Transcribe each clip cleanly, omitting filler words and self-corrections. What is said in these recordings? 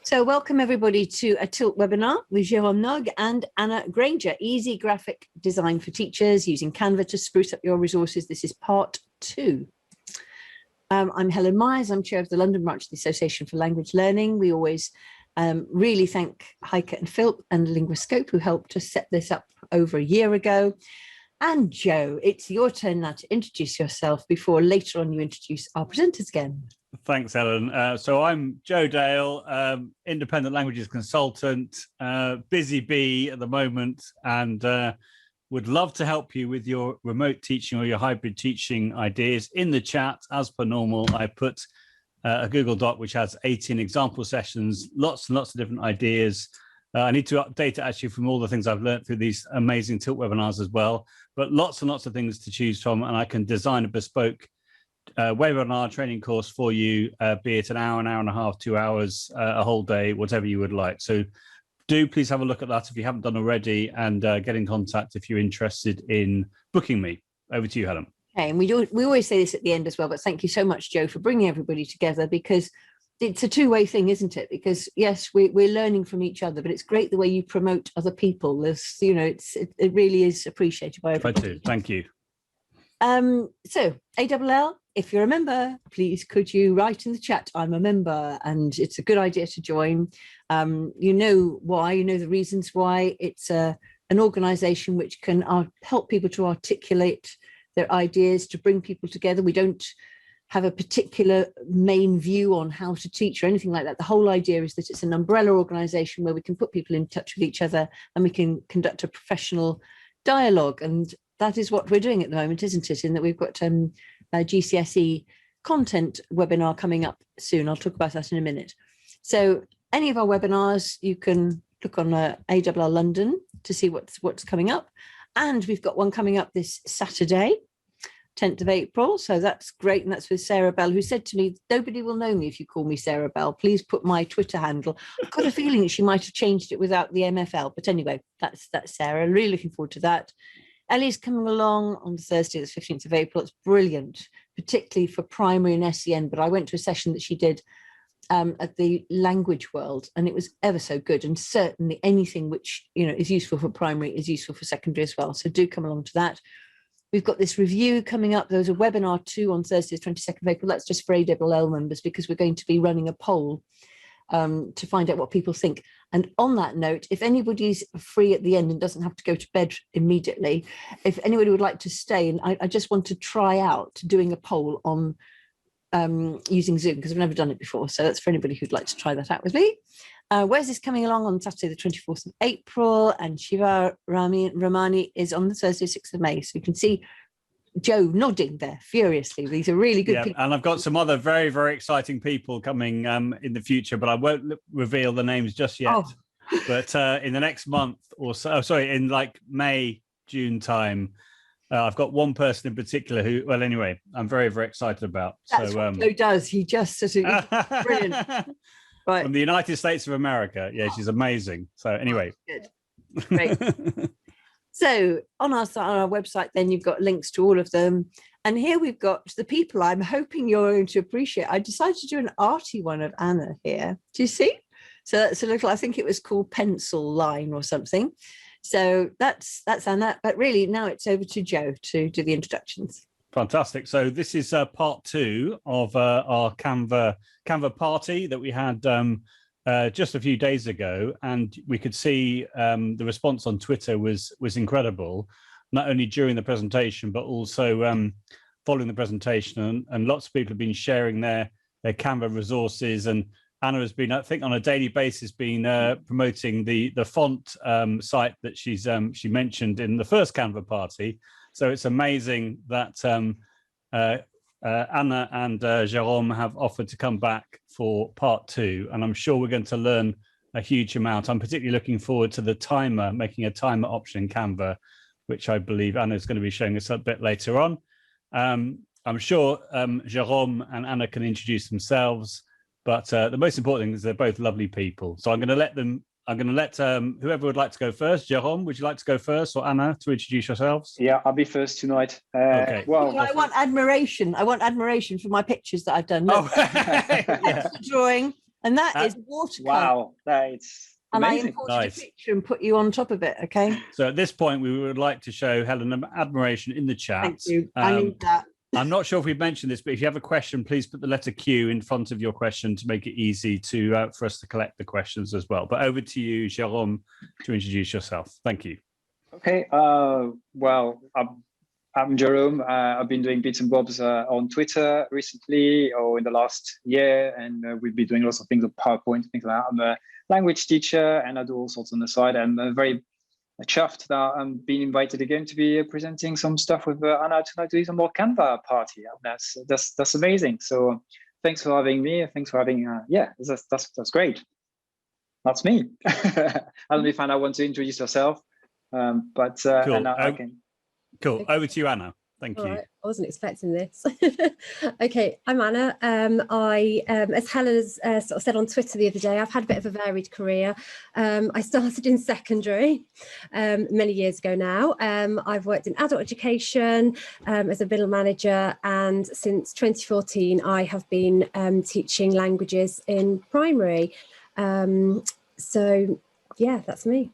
So welcome everybody to a Tilt webinar with Jérôme Nog and Anna Grainger, easy graphic design for teachers using Canva to spruce up your resources. This is part 2. I'm Helen Myers, I'm chair of the London branch of the Association for Language Learning. We always really thank Heike and Philp and Linguiscope who helped us set this up over a year ago. And Joe, it's your turn now to introduce yourself before later on you introduce our presenters again. Thanks, Ellen. So I'm Joe Dale, independent languages consultant, busy bee at the moment, and would love to help you with your remote teaching or your hybrid teaching ideas. In the chat, as per normal, I put a Google Doc which has 18 example sessions, lots and lots of different ideas. I need to update it actually from all the things I've learned through these amazing Tilt webinars as well, but lots and lots of things to choose from, and I can design a bespoke webinar training course for you, be it an hour and a half, 2 hours, a whole day, whatever you would like. So do please have a look at that if you haven't done already, and get in contact if you're interested in booking me. Over to you, Helen. Okay, and we always say this at the end as well, but thank you so much, Joe, for bringing everybody together, because it's a two-way thing, isn't it? Because yes, we're learning from each other, but it's great the way you promote other people. There's, you know, it really is appreciated by everybody. I do. Thank you. So ALL, if you're a member, please could you write in the chat, I'm a member, and it's a good idea to join. You know why, you know the reasons why. It's an organization which can help people to articulate their ideas, to bring people together. We don't have a particular main view on how to teach or anything like that. The whole idea is that it's an umbrella organization where we can put people in touch with each other and we can conduct a professional dialogue. And that is what we're doing at the moment, isn't it? In that we've got a GCSE content webinar coming up soon. I'll talk about that in a minute. So any of our webinars, you can look on ALL London to see what's coming up. And we've got one coming up this Saturday, 10th of April. So that's great. And that's with Sarah Bell, who said to me, nobody will know me if you call me Sarah Bell. Please put my Twitter handle. I've got a feeling that she might have changed it without the MFL. But anyway, that's Sarah. Really looking forward to that. Ellie's coming along on Thursday, the 15th of April. It's brilliant, particularly for primary and SEN. But I went to a session that she did at the Language World, and it was ever so good. And certainly anything which, you know, is useful for primary is useful for secondary as well. So do come along to that. We've got this review coming up. There's a webinar too on Thursday, the 22nd of April. That's just for ALL members, because we're going to be running a poll to find out what people think. And on that note, if anybody's free at the end and doesn't have to go to bed immediately, if anybody would like to stay, and I just want to try out doing a poll on using Zoom, because I've never done it before. So that's for anybody who'd like to try that out with me. Where's this coming along on Saturday, the 24th of April, and Shiva Ramani is on the Thursday, 6th of May. So you can see Joe nodding there furiously. These are really good people. And I've got some other very, very exciting people coming in the future, but I won't reveal the names just yet. Oh. But in the next month or so, in like May, June time, I've got one person in particular who, well, anyway, I'm very, very excited about. That's what Joe does. He just says brilliant. Right. From the United States of America. Yeah, she's amazing. So anyway. Good. Great. So on our website, then you've got links to all of them. And here we've got the people I'm hoping you're going to appreciate. I decided to do an arty one of Anna here. Do you see? So that's a little, I think it was called Pencil Line or something. So that's Anna. But really now it's over to Joe to do the introductions. Fantastic. So this is part 2 of our Canva party that we had just a few days ago, and we could see the response on Twitter was incredible, not only during the presentation but also following the presentation, and lots of people have been sharing their Canva resources, and Anna has been, I think, on a daily basis been promoting the font site that she mentioned in the first Canva party. So it's amazing that Anna and Jérôme have offered to come back for part 2, and I'm sure we're going to learn a huge amount. I'm particularly looking forward to the timer, making a timer option in Canva, which I believe Anna is going to be showing us a bit later on. I'm sure Jérôme and Anna can introduce themselves, but the most important thing is they're both lovely people. So I'm going to let whoever would like to go first. Jérôme, would you like to go first, or Anna, to introduce yourselves? Yeah, I'll be first tonight. Okay. Well, I want admiration. I want admiration for my pictures that I've done. Look, yeah. drawing, And that is watercolor. Wow, that's and I amazing. imported a picture and put you on top of it. Okay. So at this point, we would like to show Helen admiration in the chat. Thank you. I need that. I'm not sure if we've mentioned this, but if you have a question, please put the letter Q in front of your question to make it easy to for us to collect the questions as well. But over to you, Jérôme, to introduce yourself. Thank you. Okay. Well, I'm Jérôme. I've been doing bits and bobs on Twitter recently or in the last year, and we've been doing lots of things on PowerPoint, things like that. I'm a language teacher, and I do all sorts on the side. I'm very chuffed that I'm being invited again to be presenting some stuff with Anna tonight to do some more Canva party. That's amazing. So thanks for having me. Thanks for having that's great. That's me. I don't know if Anna wants to introduce herself, but cool. Anna, I can. Cool. Over to you, Anna. Thank you. Right. I wasn't expecting this. Okay, I'm Anna. I, as Helen's sort of said on Twitter the other day, I've had a bit of a varied career. I started in secondary many years ago now. I've worked in adult education as a middle manager, and since 2014, I have been teaching languages in primary. So yeah, that's me.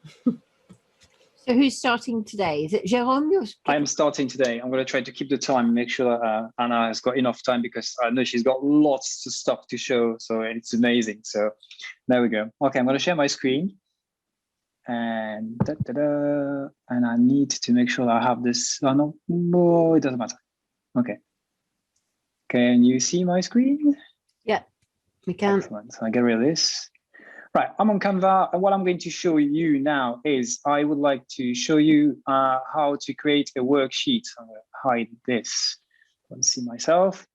So who's starting today? Is it Jérôme? I'm starting today. I'm going to try to keep the time and make sure that Anna has got enough time, because I know she's got lots of stuff to show. So it's amazing. So there we go. Okay, I'm going to share my screen. And and I need to make sure that I have this. Oh, no, it doesn't matter. Okay. Can you see my screen? Yeah, we can. Excellent. So I get rid of this. Right, I'm on Canva, and what I'm going to show you now is I would like to show you how to create a worksheet. I'm going to hide this. I want to see myself.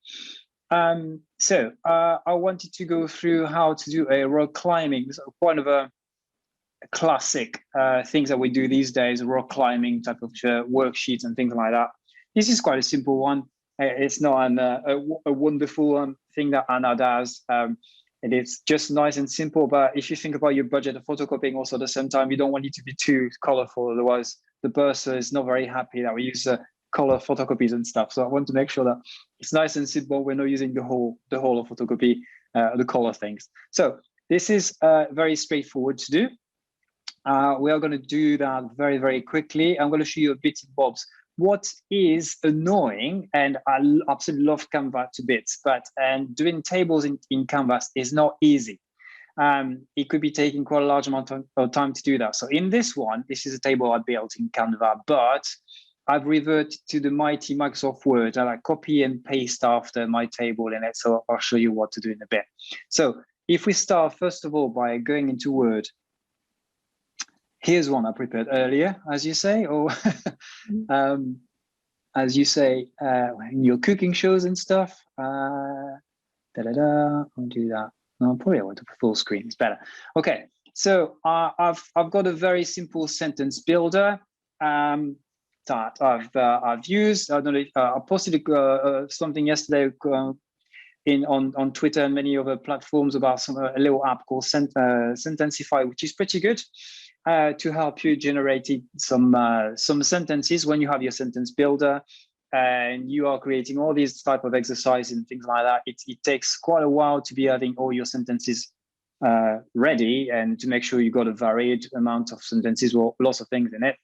So I wanted to go through how to do a rock climbing. So one of a classic things that we do these days, rock climbing type of worksheets and things like that. This is quite a simple one. It's not a wonderful thing that Anna does. It is just nice and simple, but if you think about your budget of photocopying also at the same time, you don't want it to be too colorful. Otherwise, the bursar is not very happy that we use color photocopies and stuff. So I want to make sure that it's nice and simple. We're not using the whole of photocopy, the color things. So this is very straightforward to do. We are going to do that very, very quickly. I'm going to show you a bits and bobs. What is annoying, and I absolutely love Canva to bits, but doing tables in Canvas is not easy. It could be taking quite a large amount of time to do that. So in this one, this is a table I built in Canva, but I've reverted to the mighty Microsoft Word. I like copy and paste after my table in it. So I'll show you what to do in a bit. So if we start, first of all, by going into Word, here's one I prepared earlier, as you say, or as you say in your cooking shows and stuff. I'll do that. No, probably I want to full screen. It's better. Okay, so I've got a very simple sentence builder that I've used. I don't know. I posted something yesterday on Twitter and many other platforms about a little app called Sentencify, which is pretty good. To help you generate some sentences when you have your sentence builder and you are creating all these type of exercises and things like that. It takes quite a while to be having all your sentences ready and to make sure you got a varied amount of sentences or lots of things in it.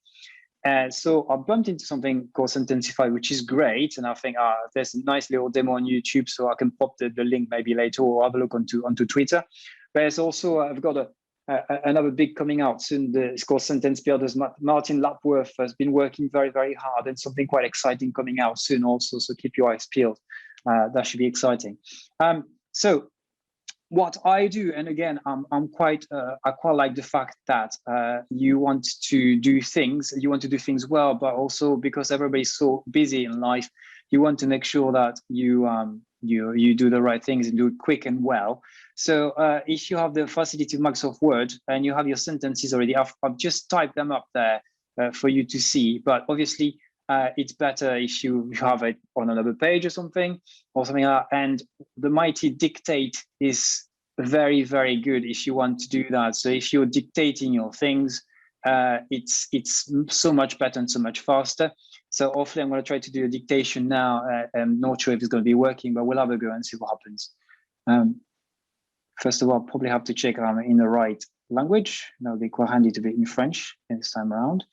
So I bumped into something called Sentencify, which is great. And I think there's a nice little demo on YouTube, so I can pop the link maybe later or have a look onto Twitter. But there's also, I've got another big coming out soon. It's called Sentence Builders. Martin Lapworth has been working very, very hard, and something quite exciting coming out soon also. So keep your eyes peeled. That should be exciting. So what I do, and again, I quite like the fact that you want to do things well, but also because everybody's so busy in life, you want to make sure that you do the right things and do it quick and well. So if you have the facility of Microsoft Word and you have your sentences already, I've just typed them up there for you to see. But obviously, it's better if you have it on another page or something like that. And the mighty dictate is very, very good if you want to do that. So if you're dictating your things, it's so much better and so much faster. So hopefully I'm going to try to do a dictation now. I'm not sure if it's going to be working, but we'll have a go and see what happens. First of all, I'll probably have to check I'm in the right language. That'll be quite handy to be in French this time around.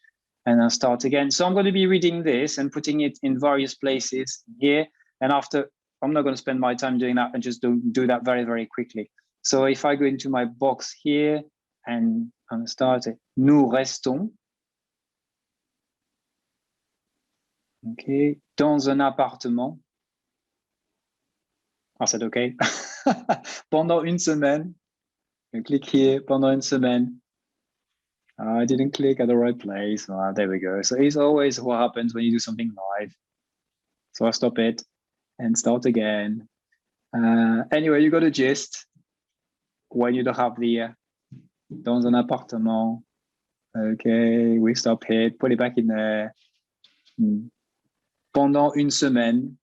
And I'll start again. So I'm going to be reading this and putting it in various places here. And after, I'm not going to spend my time doing that and just do that very, very quickly. So if I go into my box here and I'm start it, nous restons. OK. Dans un appartement. I said, OK. Pendant une semaine. You click here, pendant une semaine. I didn't click at the right place. Oh, there we go. So it's always what happens when you do something live. So I stop it and start again. Anyway, you got a gist. When you don't have the dans un appartement. Okay, we stop it, put it back in there. Pendant une semaine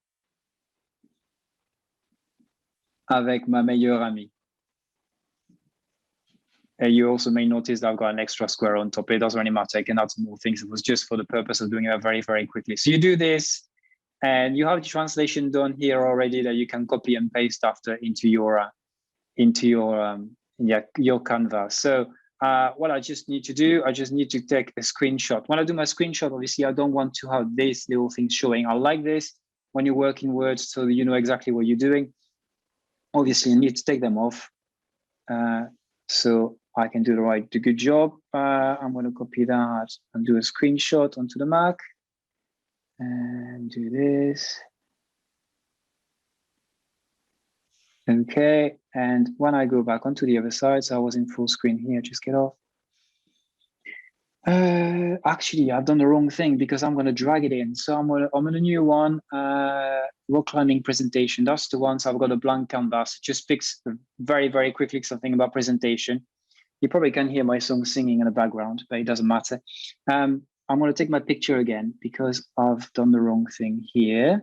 avec ma meilleure amie. And you also may notice that I've got an extra square on top. It doesn't really matter. I can add some more things. It was just for the purpose of doing it very, very quickly. So you do this, and you have the translation done here already that you can copy and paste after into your Canva. So what I just need to do, I just need to take a screenshot. When I do my screenshot, obviously, I don't want to have this little thing showing. I like this when you work in Word so you know exactly what you're doing. Obviously, you need to take them off. So I can do the good job. I'm going to copy that and do a screenshot onto the Mac and do this. Okay, and when I go back onto the other side, so I was in full screen here, just get off. Actually, I've done the wrong thing because I'm going to drag it in. So I'm on a new one, rock climbing presentation. That's the one. So I've got a blank canvas. It just picks very, very quickly something about presentation. You probably can hear my song singing in the background, but it doesn't matter. I'm going to take my picture again because I've done the wrong thing here.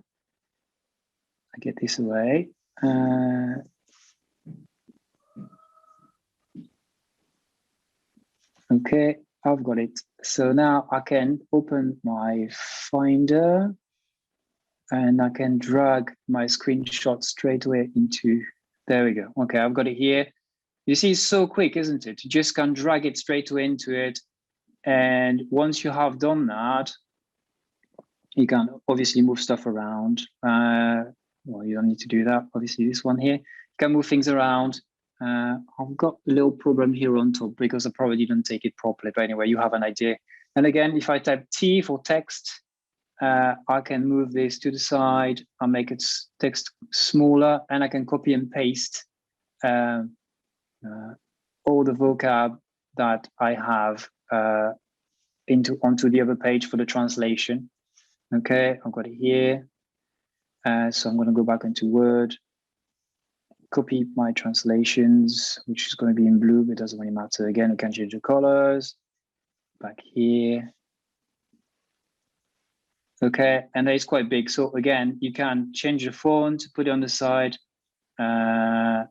I get this away. Okay, I've got it. So now I can open my Finder and I can drag my screenshot straight away into, there we go. Okay, I've got it here. You see, it's so quick, isn't it? You just can drag it straight away into it. And once you have done that, you can obviously move stuff around. Well, you don't need to do that. Obviously, this one here, you can move things around. I've got a little problem here on top because I probably didn't take it properly. But anyway, you have an idea. And again, if I type T for text, I can move this to the side. I'll make it text smaller, and I can copy and paste all the vocab that I have onto the other page for the translation. Okay, I've got it here. So I'm going to go back into Word, copy my translations, which is going to be in blue, but it doesn't really matter. Again, I can change the colors. Back here. Okay, and that is quite big. So again, you can change the font, put it on the side. And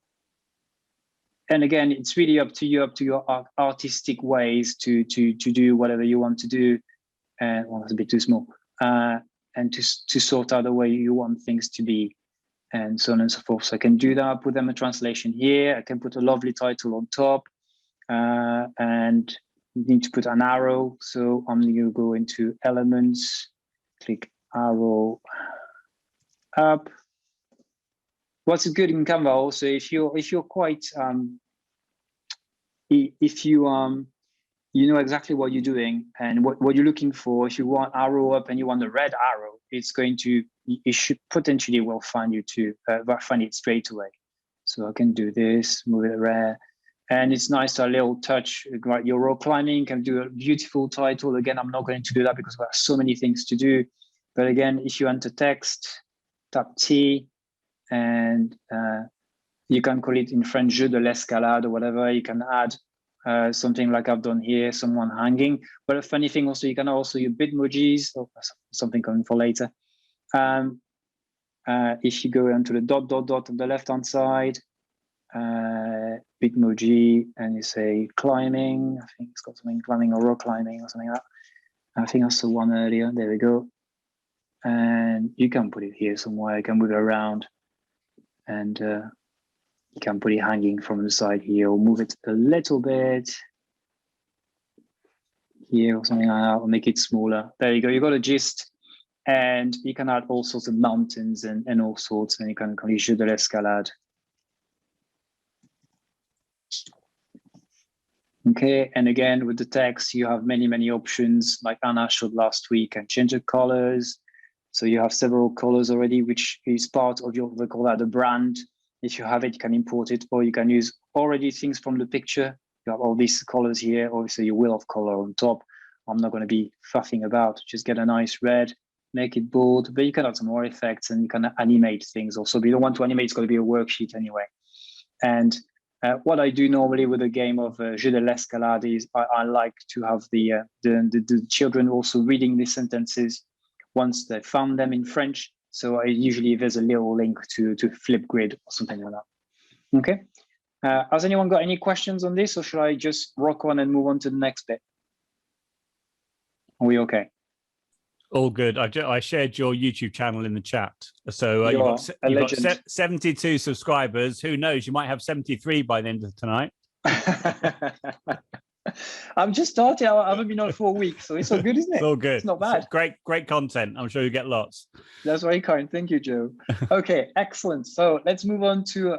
again, it's really up to you, up to your artistic ways to do whatever you want to do. And well, that's a bit too small. And to sort out the way you want things to be, and so on and so forth. So I can do that, put them a translation here. I can put a lovely title on top, and need to put an arrow. So I'm going to go into Elements, click Arrow up. What's good in Canva also, if you're quite you know exactly what you're doing and what you're looking for. If you want arrow up and you want the red arrow, it should potentially will find you find it straight away. So I can do this, move it around, and it's nice to a little touch. Right, your rock climbing can do a beautiful title. Again, I'm not going to do that because we have so many things to do. But again, if you enter text, tap T, and you can call it in French jeu de l'escalade or whatever. You can add something like I've done here, someone hanging. But a funny thing also, you can also use bitmojis, or something coming for later. If you go into the dot on the left-hand side, bitmoji, and you say climbing, I think it's got something climbing or rock climbing or something like that. I think I saw one earlier. There we go. And you can put it here somewhere. You can move it around. And You can put it hanging from the side here, or move it a little bit here or something like that, or make it smaller. There you go. You got a gist. And you can add all sorts of mountains and all sorts, and you can call it jeu de l'escalade. Okay, and again, with the text, you have many, many options, like Anna showed last week, and change the colors. So you have several colors already, which is part of your, we call that the brand. If you have it, you can import it, or you can use already things from the picture. You have all these colors here, obviously your wheel of color on top. I'm not going to be faffing about, just get a nice red, make it bold, but you can add some more effects and you can animate things also. But you don't want to animate, it's going to be a worksheet anyway. And what I do normally with a game of Jeu de l'Escalade is I like to have the children also reading the sentences once they found them in French. So usually there's a little link to Flipgrid or something like that. Okay. Has anyone got any questions on this, or should I just rock on and move on to the next bit? Are we okay? All good. I shared your YouTube channel in the chat. So you've got 72 subscribers. Who knows? You might have 73 by the end of tonight. I'm just starting. I haven't been on for a week, so it's all good, isn't it? It's all good. It's not bad. It's great content. I'm sure you get lots. That's very kind. Thank you, Joe. Okay, excellent. So let's move on to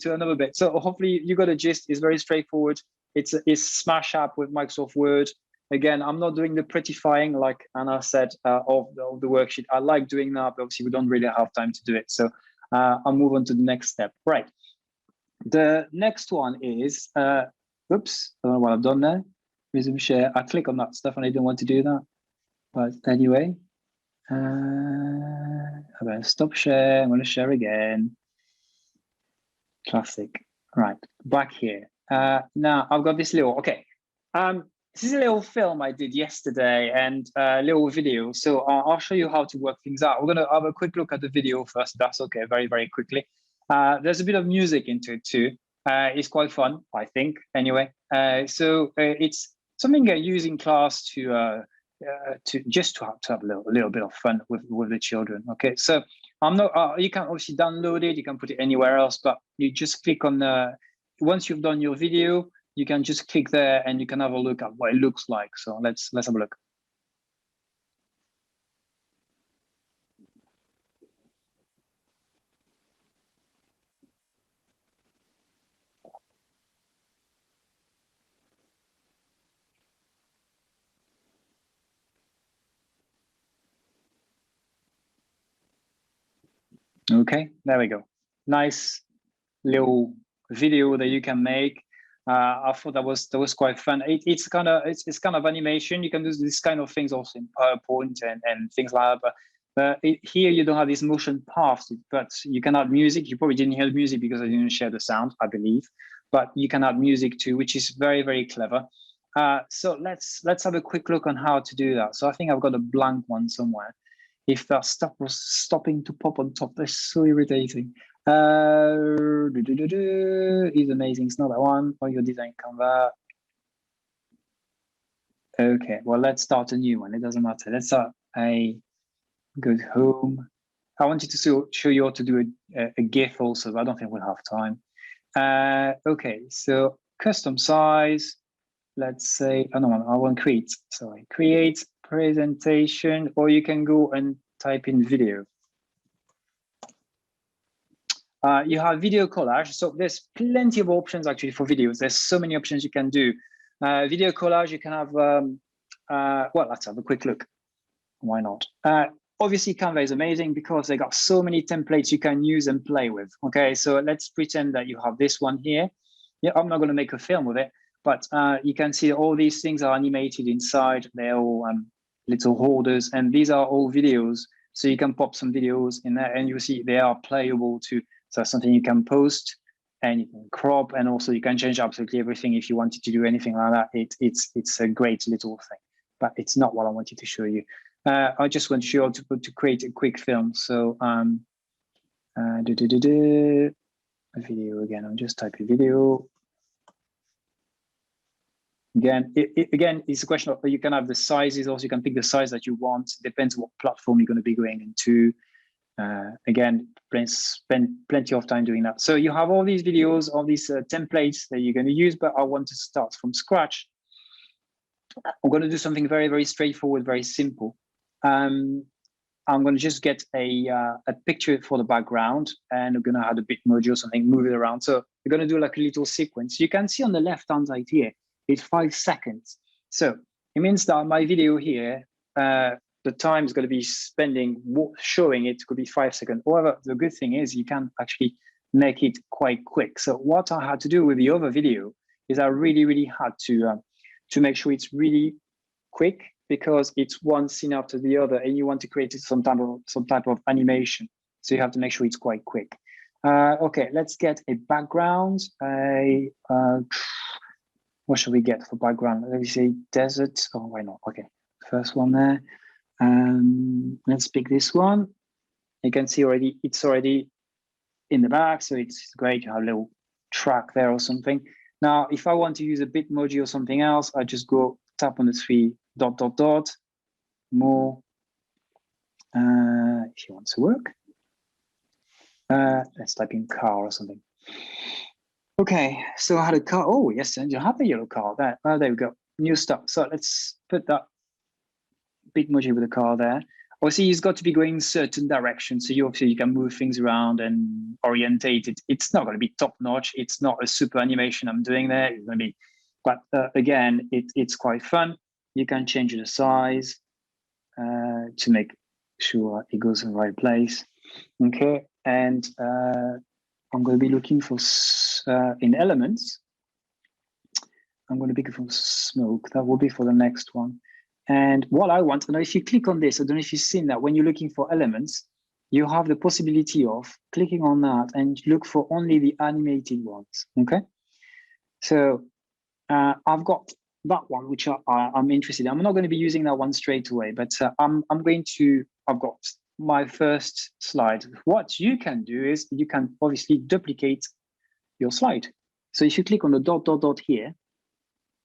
another bit. So hopefully you got a gist. It's very straightforward. It's Smash app with Microsoft Word. Again, I'm not doing the prettifying like Anna said of the worksheet. I like doing that, but obviously we don't really have time to do it. So I'll move on to the next step. Right. The next one is, oops, I don't know what I've done there. Resume share. I click on that stuff and I didn't want to do that. But anyway, I'm going to stop share. I'm going to share again. Classic. Right, back here. Now I've got this little, okay. This is a little film I did yesterday and a little video. So I'll show you how to work things out. We're going to have a quick look at the video first. That's okay, very, very quickly. There's a bit of music into it too. It's quite fun, I think, anyway. So it's something I use in class to just to have a little bit of fun with the children. Okay, so I'm not. You can obviously download it. You can put it anywhere else, but you just click on the. Once you've done your video, you can just click there and you can have a look at what it looks like. So let's have a look. Okay, there we go. Nice little video that you can make. I thought that was quite fun. It's kind of animation. You can do this kind of things also in PowerPoint and things like that. But here you don't have these motion paths, but you can add music. You probably didn't hear the music because I didn't share the sound, I believe. But you can add music too, which is very, very clever. So let's have a quick look on how to do that. So I think I've got a blank one somewhere. If that stuff was stopping to pop on top, that's so irritating. Is amazing. It's not that one. Oh, your design Canva. Okay, well, let's start a new one. It doesn't matter. Let's start a good home. I wanted to show you how to do a GIF also, but I don't think we'll have time. Okay, so custom size. Let's say, I want create. Sorry, create presentation, or you can go and type in video. You have video collage. So there's plenty of options actually for videos. There's so many options you can do. Video collage, you can have, well, let's have a quick look. Why not? Obviously, Canva is amazing because they got so many templates you can use and play with. Okay, so let's pretend that you have this one here. Yeah, I'm not going to make a film with it, but you can see all these things are animated inside. They're all little holders, and these are all videos. So you can pop some videos in there, and you see they are playable too. So that's something you can post, and you can crop, and also you can change absolutely everything if you wanted to do anything like that. It's a great little thing, but it's not what I wanted to show you. I just want to show you how to create a quick film. So a video again. I'll just type a video. Again, it's a question of, you can have the sizes also. You can pick the size that you want. Depends what platform you're going to be going into. Again, spend plenty of time doing that. So you have all these videos, all these templates that you're going to use, but I want to start from scratch. I'm going to do something very, very straightforward, very simple. I'm going to just get a picture for the background, and I'm going to add a Bitmoji or something, move it around. So we're going to do like a little sequence. You can see on the left-hand side here, it's 5 seconds. So it means that my video here, the time is going to be showing it could be 5 seconds. However, the good thing is you can actually make it quite quick. So what I had to do with the other video is I really had to make sure it's really quick, because it's one scene after the other, and you want to create some type of animation. So you have to make sure it's quite quick. Okay, let's get a background. What should we get for background? Let me say desert. Oh, why not? Okay, first one there. Let's pick this one. You can see already it's already in the back, so it's great. You have a little track there or something. Now, if I want to use a Bitmoji or something else, I just go tap on the 3 ... more. If you want to work, let's type in car or something. Okay, so I had a car. Oh yes, and you have a yellow car there. Oh, there we go. New stuff. So let's put that Bitmoji with a car there. Obviously, it's got to be going in certain direction. So you can move things around and orientate it. It's not going to be top notch. It's not a super animation I'm doing there. It's going to be, but again, it's quite fun. You can change the size to make sure it goes in the right place. Okay, and I'm going to be looking for in elements. I'm going to be looking for smoke. That will be for the next one. And what I want, and if you click on this, I don't know if you've seen that when you're looking for elements, you have the possibility of clicking on that and look for only the animated ones. Okay, so I've got that one which I'm interested in. I'm not going to be using that one straight away, but I've got my first slide. What you can do is you can obviously duplicate your slide. So if you click on the ... here,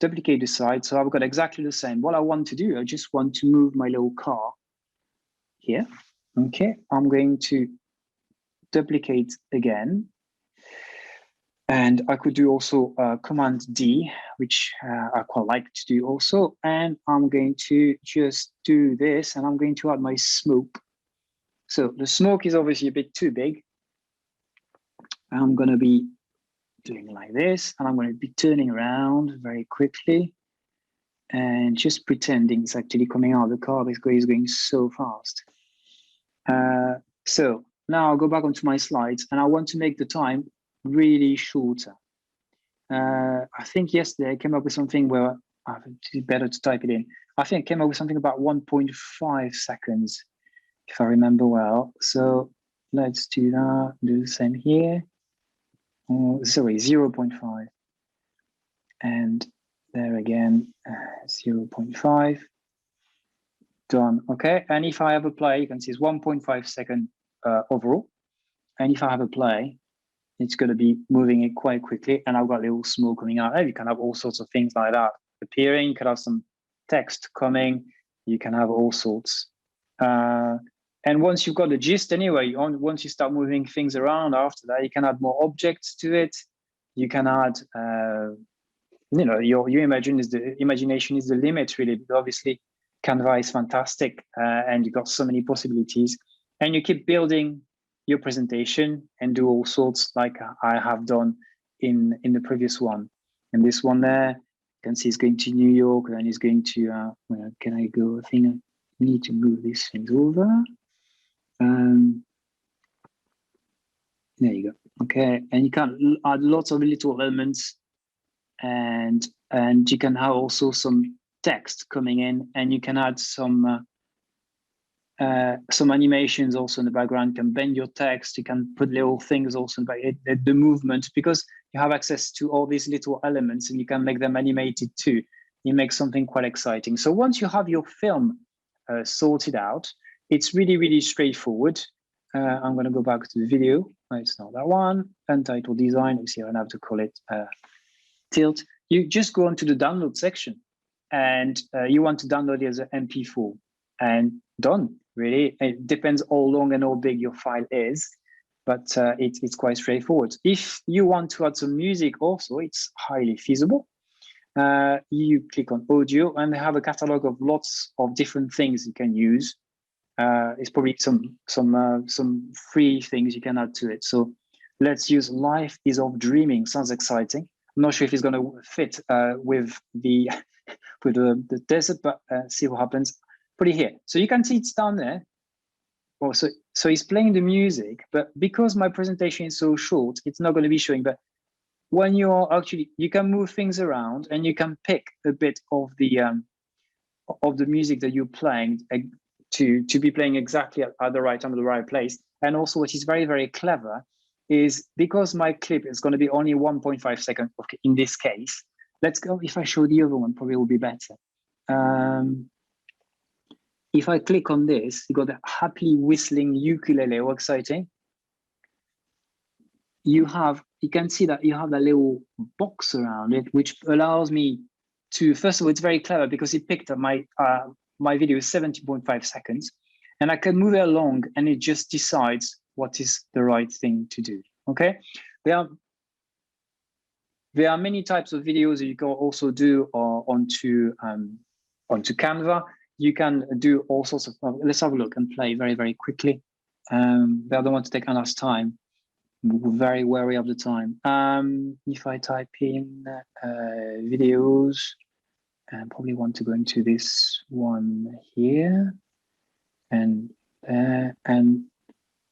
duplicate the slide. So I've got exactly the same. What I want to do, I just want to move my little car here. Okay, I'm going to duplicate again. And I could do also Command D, which I quite like to do also. And I'm going to just do this, and I'm going to add my smoke. So the smoke is obviously a bit too big. I'm going to be doing like this, and I'm going to be turning around very quickly and just pretending it's actually coming out of the car because it's going so fast. So now I'll go back onto my slides, and I want to make the time really shorter. I think yesterday I came up with something where it's better to type it in. I think I came up with something about 1.5 seconds, if I remember well. So let's do that, do the same here. Oh, sorry, 0.5. And there again, 0.5. Done, okay. And if I have a play, you can see it's 1.5 second overall. And if I have a play, it's going to be moving it quite quickly, and I've got a little smoke coming out. You can have all sorts of things like that appearing. You can have some text coming. You can have all sorts. And once you've got the gist anyway, once you start moving things around after that, you can add more objects to it. You can add, your imagination is the limit, really. But obviously, Canva is fantastic, and you've got so many possibilities. And you keep building your presentation and do all sorts like I have done in the previous one. And this one there, you can see it's going to New York, and then it's going to, where can I go? I think I need to move these things over. There you go. Okay, and you can add lots of little elements, and you can have also some text coming in, and you can add some animations also in the background. You can bend your text. You can put little things also in the movement, because you have access to all these little elements, and you can make them animated too. You make something quite exciting. So once you have your film sorted out, it's really, really straightforward. I'm going to go back to the video. No, it's not that one. Untitled design. You see, I don't have to call it tilt. You just go onto the download section, and you want to download it as an MP4, and done. really. It depends how long and how big your file is, but it's quite straightforward. If you want to add some music also, it's highly feasible. You click on audio and they have a catalog of lots of different things you can use. It's probably some free things you can add to it. So let's use Life is of Dreaming. Sounds exciting. I'm not sure if it's going to fit with the with the desert, but see what happens. Put it here. So you can see it's down there. Oh, so he's playing the music, but because my presentation is so short, it's not going to be showing. But when you're actually, you can move things around and you can pick a bit of the music that you're playing to be playing exactly at the right time, at the right place. And also what is very, very clever is because my clip is going to be only 1.5 seconds in this case. Let's go, if I show the other one, probably will be better. If I click on this, you got the happily whistling ukulele, how exciting. You can see that you have that little box around it, which allows me to, first of all, it's very clever because it picked up my video is 70.5 seconds, and I can move it along and it just decides what is the right thing to do, okay? There are many types of videos that you can also do onto Canva. You can do all sorts of, let's have a look and play very, very quickly. But I don't want to take enough time. We're very wary of the time. If I type in videos, and probably want to go into this one here, and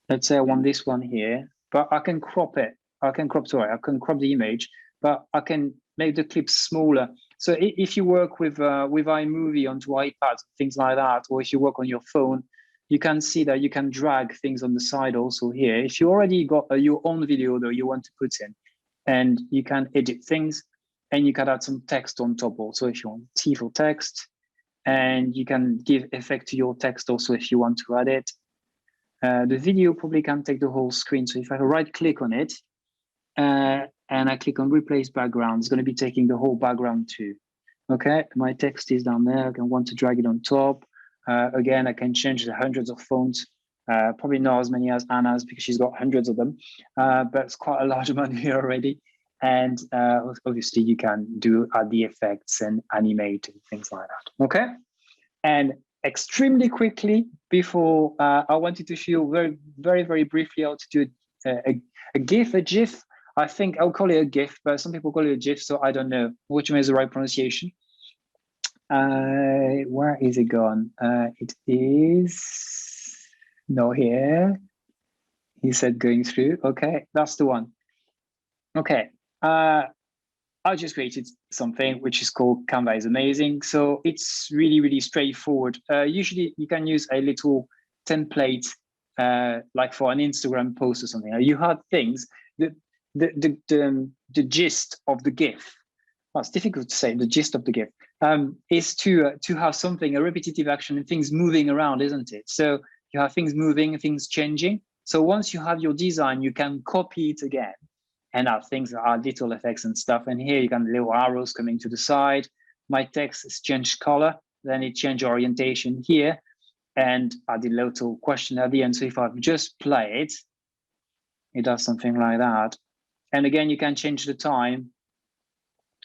let's say I want this one here, but I can crop it. I can crop the image, but I can make the clip smaller. So if you work with iMovie onto iPads, things like that, or if you work on your phone, you can see that you can drag things on the side also here. If you already got your own video that you want to put in, and you can edit things, and you can add some text on top also if you want T for text, and you can give effect to your text also if you want to add it. The video probably can take the whole screen. So if I right click on it, and I click on replace background, it's going to be taking the whole background too. Okay, my text is down there. I can want to drag it on top. Again, I can change the hundreds of fonts. Probably not as many as Anna's because she's got hundreds of them, but it's quite a large amount here already. And obviously you can add the effects and animate and things like that. Okay, and extremely quickly before I wanted to show you very, very, very briefly how to do a GIF. I think I'll call it a GIF, but some people call it a GIF, so I don't know which one is the right pronunciation. Where is it gone? It is no here. He said going through. Okay, that's the one. Okay, I just created something which is called Canva is Amazing. So it's really, really straightforward. Usually you can use a little template like for an Instagram post or something. You have things that the gist of the GIF. Well, it's difficult to say the gist of the GIF is to have something, a repetitive action and things moving around, isn't it? So you have things moving, things changing. So once you have your design, you can copy it again and have things that are little effects and stuff. And here you can little arrows coming to the side. My text has changed color, then it changed orientation here. And I did a little question at the end. So if I just play it, it does something like that. And again, you can change the time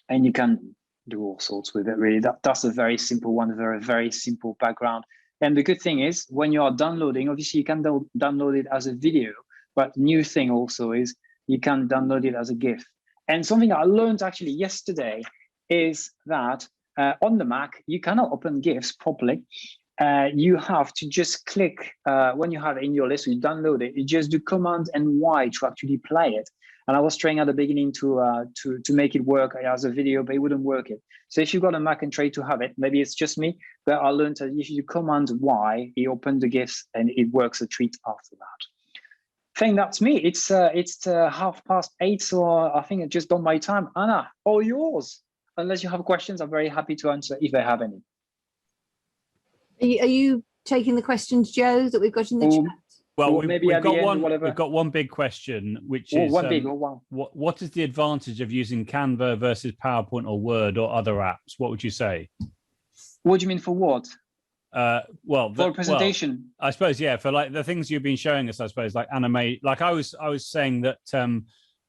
and you can do all sorts with it, really. That's a very simple one, very, very simple background. And the good thing is when you are downloading, obviously you can download it as a video, but new thing also is you can download it as a GIF. And something I learned actually yesterday is that on the Mac, you cannot open GIFs properly. You have to just click, when you have it in your list, you download it, you just do Command and Y to actually play it. And I was trying at the beginning to make it work as a video, but it wouldn't work it. So if you've got a Mac and try to have it, maybe it's just me, but I learned that if you Command Y, it opens the GIFs and it works a treat after that. I think that's me. It's 8:30, so I think I just done my time. Anna, all yours. Unless you have questions, I'm very happy to answer if I have any. Are you taking the questions, Joe, that we've got in the chat? Well, maybe we've got one. Whatever. We've got one big question, which is what is the advantage of using Canva versus PowerPoint or Word or other apps? What would you say? What do you mean for what? Well, for presentation. I suppose, yeah, for like the things you've been showing us, I suppose, like animate. Like I was saying that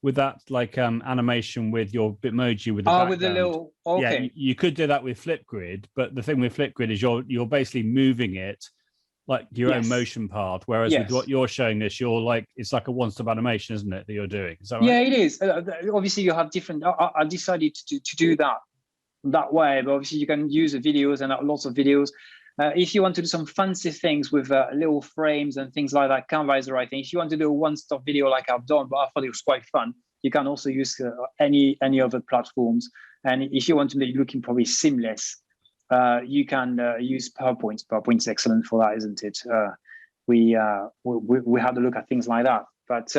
with that like animation with your Bitmoji with the background, with the little, okay, yeah, you could do that with Flipgrid, but the thing with Flipgrid is you're basically moving it like your own motion part, whereas with what you're showing this, you're like, it's like a one-stop animation, isn't it, that you're doing? Is that right? Yeah, it is. Obviously, you have different. I decided to do that way, but obviously you can use the videos and lots of videos. If you want to do some fancy things with little frames and things like that, Canva is the right thing. If you want to do a one-stop video like I've done, but I thought it was quite fun, you can also use any other platforms. And if you want to make it looking probably seamless, you can use PowerPoint. PowerPoint's excellent for that, isn't it? We had a look at things like that. But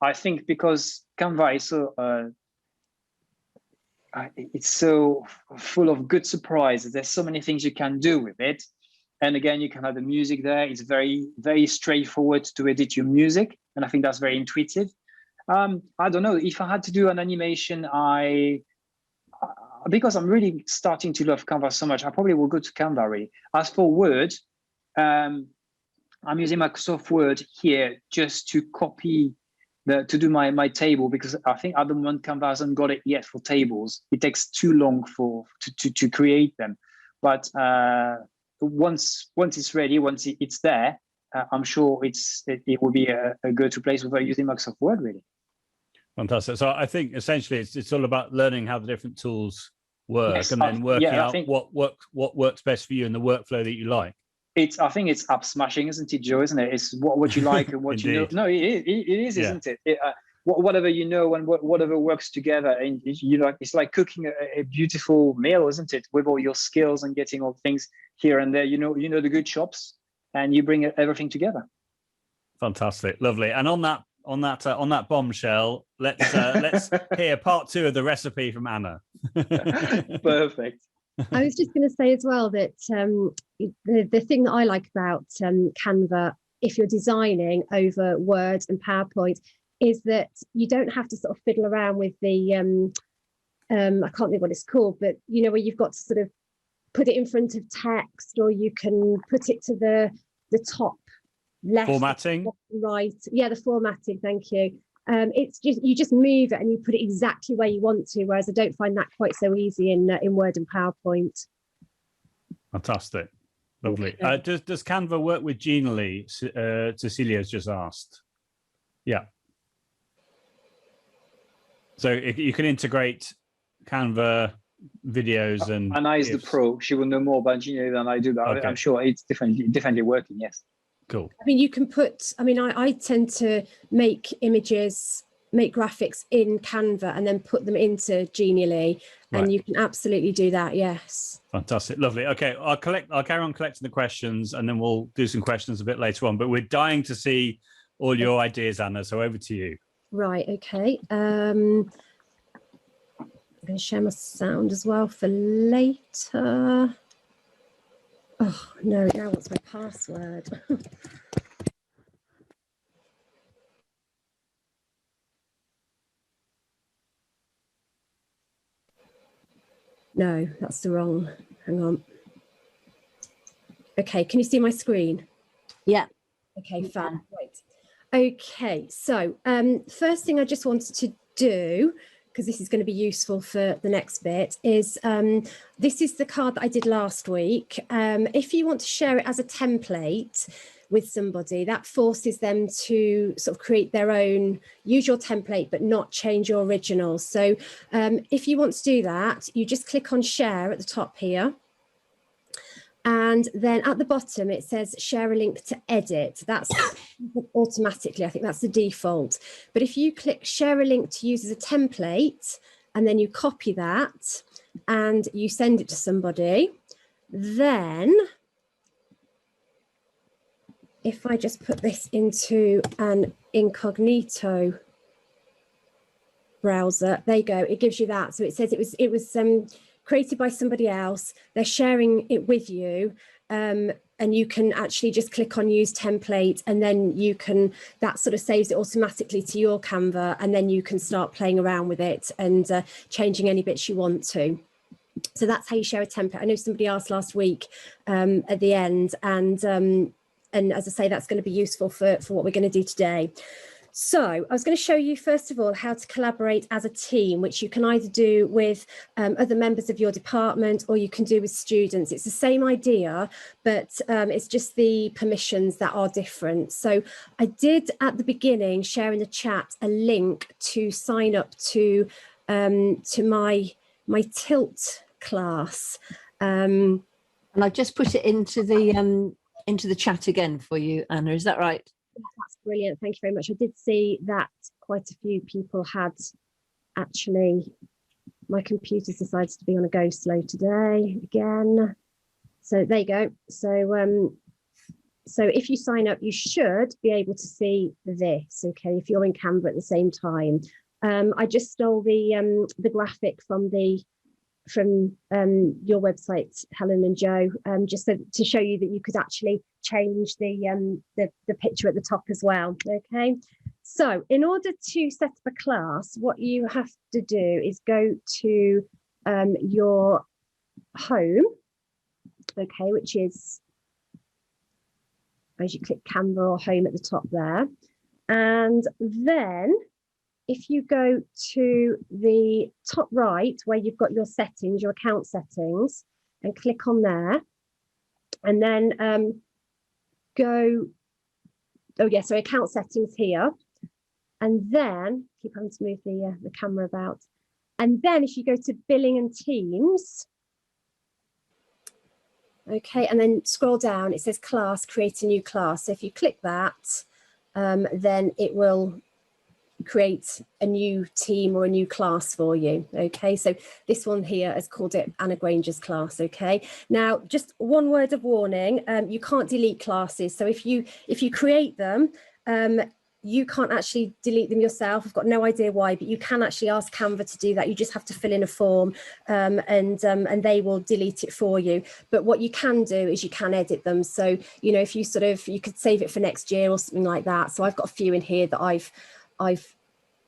I think because Canva is so it's so full of good surprises. There's so many things you can do with it. And again, you can have the music there. It's very, very straightforward to edit your music. And I think that's very intuitive. I don't know, if I had to do an animation, because I'm really starting to love Canva so much, I probably will go to Canva really. As for Word, I'm using Microsoft Word here just to copy to do my table, because I think at the moment Canva hasn't got it yet for tables. It takes too long to create them. But once it's ready, once it's there, I'm sure it will be a go-to place without using Microsoft Word really. Fantastic. So I think essentially it's all about learning how the different tools work, and then working out what works best for you and the workflow that you like. I think it's app smashing, isn't it, Joe? Isn't it? It's what you like and what you know. No, it is, isn't it? Whatever you know and whatever works together, and you know, it's like cooking a beautiful meal, isn't it? With all your skills and getting all things here and there. You know the good shops, and you bring everything together. Fantastic, lovely. And on that bombshell, let's hear part 2 of the recipe from Anna. Perfect. I was just going to say as well that the thing that I like about Canva, if you're designing over Word and PowerPoint, is that you don't have to sort of fiddle around with the, I can't think what it's called, but you know, where you've got to sort of put it in front of text, or you can put it to the top left, formatting, right. Yeah, the formatting. Thank you. It's just, you just move it and you put it exactly where you want to, whereas I don't find that quite so easy in Word and PowerPoint. Fantastic, lovely. Does Canva work with Genially? Cecilia's just asked. Yeah. So you can integrate Canva videos and Anna is the pro. She will know more about Genially than I do, but okay. I'm sure it's definitely working. Yes. Cool. I mean, you can put, I tend to make images, make graphics in Canva and then put them into Genially, and you can absolutely do that. Yes. Fantastic. Lovely. Okay. I'll carry on collecting the questions, and then we'll do some questions a bit later on, but we're dying to see all your ideas, Anna. So over to you. Right. Okay. I'm going to share my sound as well for later. Oh, no, now what's my password? No, that's the wrong. Hang on. Okay, can you see my screen? Yeah. Okay, fab. Right. Okay, so first thing I just wanted to do, because this is going to be useful for the next bit, is this is the card that I did last week. If you want to share it as a template with somebody, that forces them to sort of create their own, use your template, but not change your original. So if you want to do that, you just click on share at the top here. And then at the bottom, it says share a link to edit. That's automatically, I think that's the default. But if you click share a link to use as a template, and then you copy that and you send it to somebody, then if I just put this into an incognito browser, there you go, it gives you that. So it says it was created by somebody else, they're sharing it with you, and you can actually just click on use template, and then you can, that sort of saves it automatically to your Canva, and then you can start playing around with it and changing any bits you want to. So that's how you share a template. I know somebody asked last week at the end, and as I say, that's going to be useful for what we're going to do today. So I was going to show you, first of all, how to collaborate as a team, which you can either do with other members of your department or you can do with students. It's the same idea, but it's just the permissions that are different. So I did at the beginning share in the chat a link to sign up to my Tilt class. And I've just put it into the chat again for you, Anna. Is that right? That's brilliant. Thank you very much. I did see that quite a few people had actually. My computer's decided to be on a go slow today again. So there you go. So if you sign up, you should be able to see this. Okay, if you're in Canva at the same time. I just stole the graphic from your website, Helen and Joe, just to show you that you could actually change the picture at the top as well. Okay, so in order to set up a class, what you have to do is go to your home, okay, which is, as you click Canva or home at the top there, and then if you go to the top right where you've got your settings, your account settings, and click on there, and then so account settings here, and then keep having to move the camera about, and then if you go to billing and teams, okay, and then scroll down, it says class, create a new class. So if you click that, then it will create a new team or a new class for you. Okay, so this one here has called it Anna Grainger's class. Okay, now just one word of warning, you can't delete classes. So if you create them, you can't actually delete them yourself. I've got no idea why, but you can actually ask Canva to do that. You just have to fill in a form, and they will delete it for you. But what you can do is you can edit them. So you know, if you you could save it for next year or something like that. So I've got a few in here that I've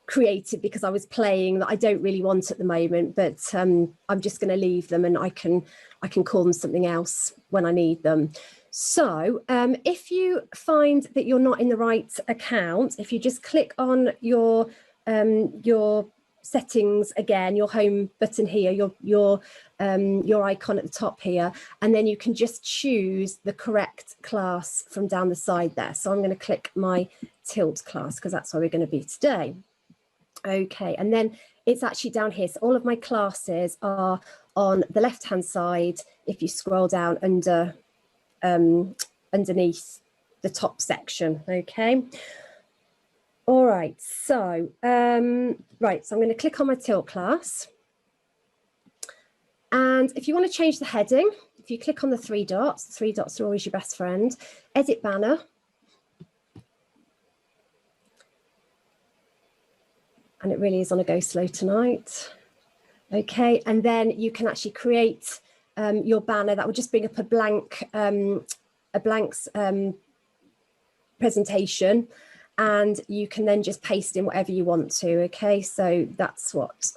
created because I was playing that I don't really want at the moment, but I'm just going to leave them, and I can call them something else when I need them. So if you find that you're not in the right account, if you just click on your settings again, your home button here, your icon at the top here, and then you can just choose the correct class from down the side there. So I'm going to click my Tilt class because that's where we're going to be today. Okay, and then it's actually down here. So all of my classes are on the left-hand side. If you scroll down under underneath the top section. Okay. All right. So so I'm going to click on my Tilt class, and if you want to change the heading, if you click on the three dots are always your best friend. Edit banner. And it really is on a go slow tonight. Okay, and then you can actually create your banner. That will just bring up a blank presentation, and you can then just paste in whatever you want to. Okay, so that's what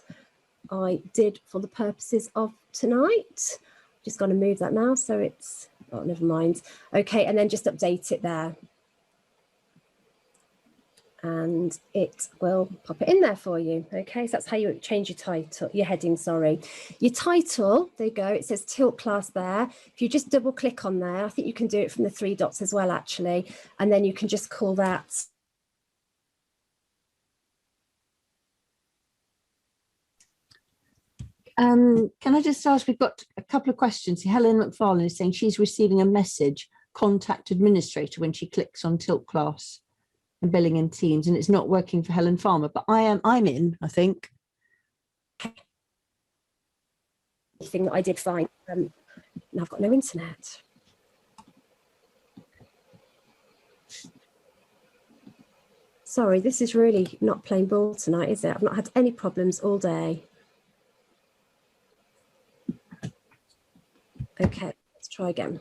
I did for the purposes of tonight. Just got to move that now so it's, oh, never mind. Okay, and then just update it there. And it will pop it in there for you. Okay, so that's how you change your title, your heading, sorry. Your title, there you go, it says Tilt class there. If you just double click on there, I think you can do it from the three dots as well, actually. And then you can just call that. Can I just ask, we've got a couple of questions. Helen McFarlane is saying she's receiving a message, contact administrator, when she clicks on Tilt class and billing in teams, and it's not working for Helen Farmer, but I'm in, I think. Thing that I did find, and I've got no internet. Sorry, this is really not playing ball tonight, is it? I've not had any problems all day. Okay, let's try again.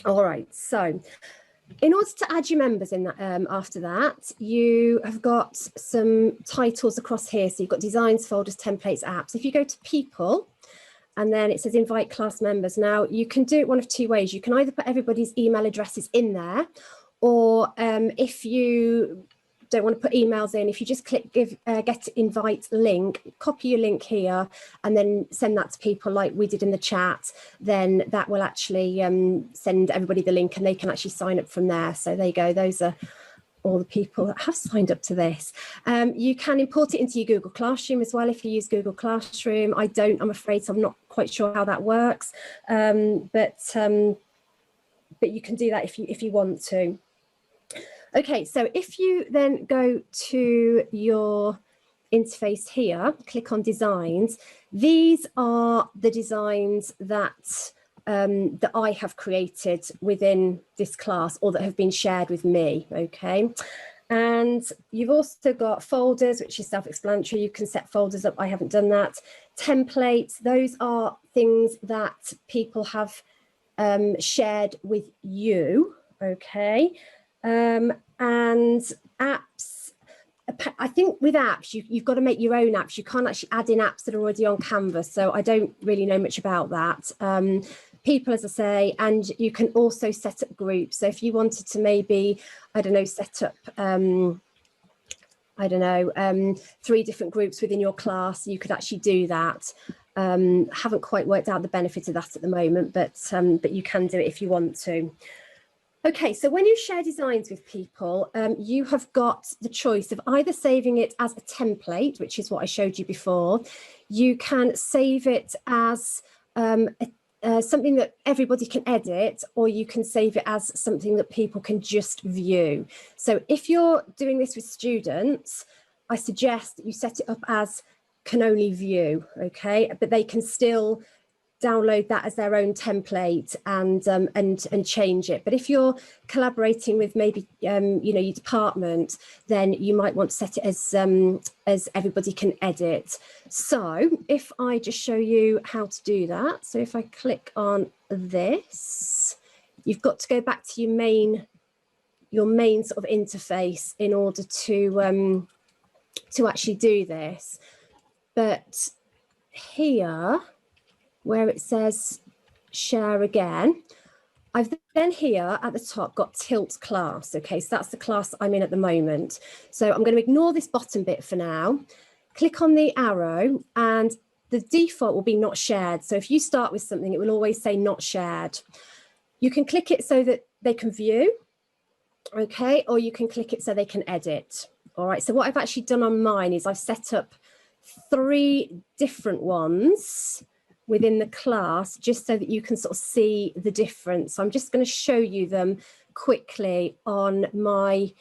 All right, so in order to add your members in that, after that, you have got some titles across here. So you've got designs, folders, templates, apps. If you go to people and then it says invite class members. Now you can do it one of two ways. You can either put everybody's email addresses in there, or if you don't want to put emails in, if you just click get invite link, copy your link here and then send that to people like we did in the chat, then that will actually send everybody the link and they can actually sign up from there. So there you go, those are all the people that have signed up to this. You can import it into your Google Classroom as well if you use Google Classroom. I don't, I'm afraid, so I'm not quite sure how that works, but you can do that if you want to. Okay, so if you then go to your interface here, click on designs, these are the designs that that I have created within this class or that have been shared with me, okay? And you've also got folders, which is self-explanatory. You can set folders up. I haven't done that. Templates, those are things that people have shared with you, okay? And apps, I think with apps, you've got to make your own apps. You can't actually add in apps that are already on Canva. So I don't really know much about that. People, as I say, and you can also set up groups. So if you wanted to maybe, I don't know, set up, I don't know, 3 different groups within your class, you could actually do that. Haven't quite worked out the benefit of that at the moment, but you can do it if you want to. Okay, so when you share designs with people, you have got the choice of either saving it as a template, which is what I showed you before. You can save it as something that everybody can edit, or you can save it as something that people can just view. So if you're doing this with students, I suggest that you set it up as can only view, okay? But they can still download that as their own template and change it. But if you're collaborating with maybe you know, your department, then you might want to set it as everybody can edit. So if I just show you how to do that, so if I click on this, you've got to go back to your main sort of interface in order to actually do this. But here, where it says share again, I've then here at the top got tilt class. Okay, so that's the class I'm in at the moment. So I'm going to ignore this bottom bit for now. Click on the arrow and the default will be not shared. So if you start with something, it will always say not shared. You can click it so that they can view, okay, or you can click it so they can edit. All right, so what I've actually done on mine is I've set up 3 different ones within the class, just so that you can sort of see the difference. So I'm just going to show you them quickly on my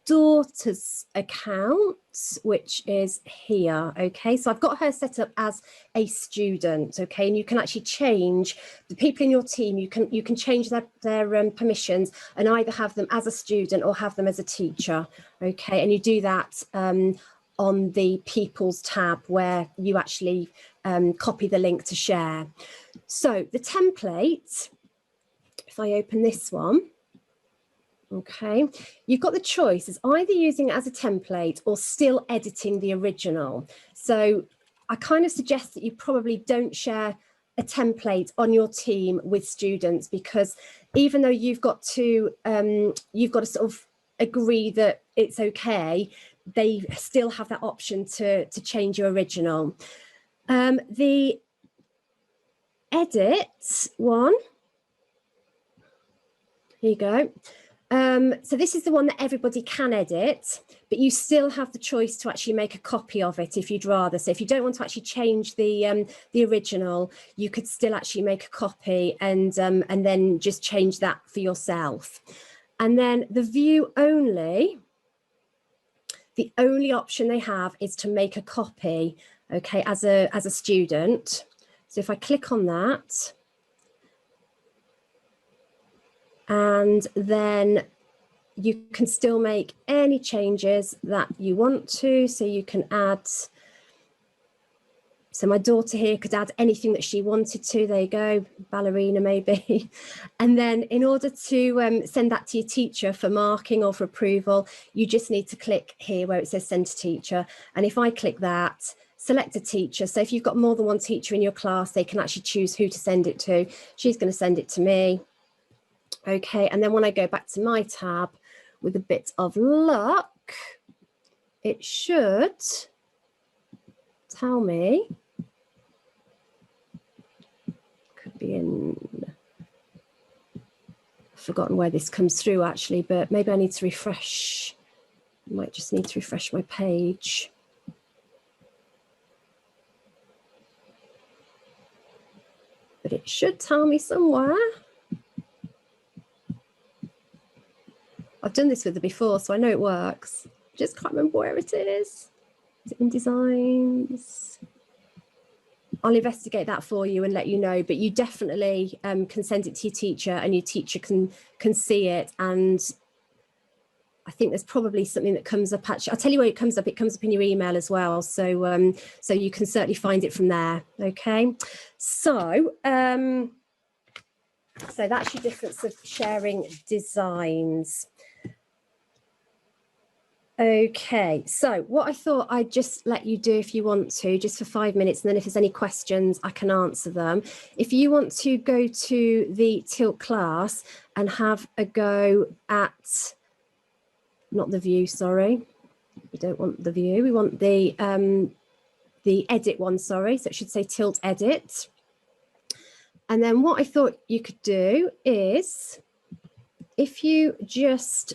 daughter's account, which is here. Okay, so I've got her set up as a student. Okay, and you can actually change the people in your team. You can change their permissions and either have them as a student or have them as a teacher. Okay, and you do that on the People's tab, where you actually copy the link to share. So the template, if I open this one, okay, you've got the choice as either using it as a template or still editing the original. So I kind of suggest that you probably don't share a template on your team with students, because even though you've got to sort of agree that it's okay, they still have that option to change your original. The edit one, here you go. So this is the one that everybody can edit, but you still have the choice to actually make a copy of it if you'd rather. So if you don't want to actually change the original, you could still actually make a copy and then just change that for yourself. And then the view only, the only option they have is to make a copy, okay, as a student. So if I click on that, and then you can still make any changes that you want to. So you can add, so my daughter here could add anything that she wanted to. There you go, ballerina maybe. And then in order to send that to your teacher for marking or for approval, you just need to click here where it says send to teacher. And if I click that, select a teacher. So if you've got more than one teacher in your class, they can actually choose who to send it to. She's going to send it to me. Okay, and then when I go back to my tab, with a bit of luck, it should tell me, could be in, I've forgotten where this comes through actually, but maybe I need to refresh. I might just need to refresh my page. But it should tell me somewhere. I've done this with her before, so I know it works. Just can't remember where it is. Is it in designs? I'll investigate that for you and let you know, but you definitely can send it to your teacher, and your teacher can see it. And I think there's probably something that comes up. Actually, I'll tell you where it comes up. It comes up in your email as well. So so you can certainly find it from there. Okay. So so that's your difference of sharing designs. Okay, so what I thought I'd just let you do, if you want to, just for 5 minutes, and then if there's any questions, I can answer them. If you want to go to the Tilt class and have a go at, not the view, sorry, we don't want the view, we want the edit one, sorry, so it should say Tilt Edit. And then what I thought you could do is, if you just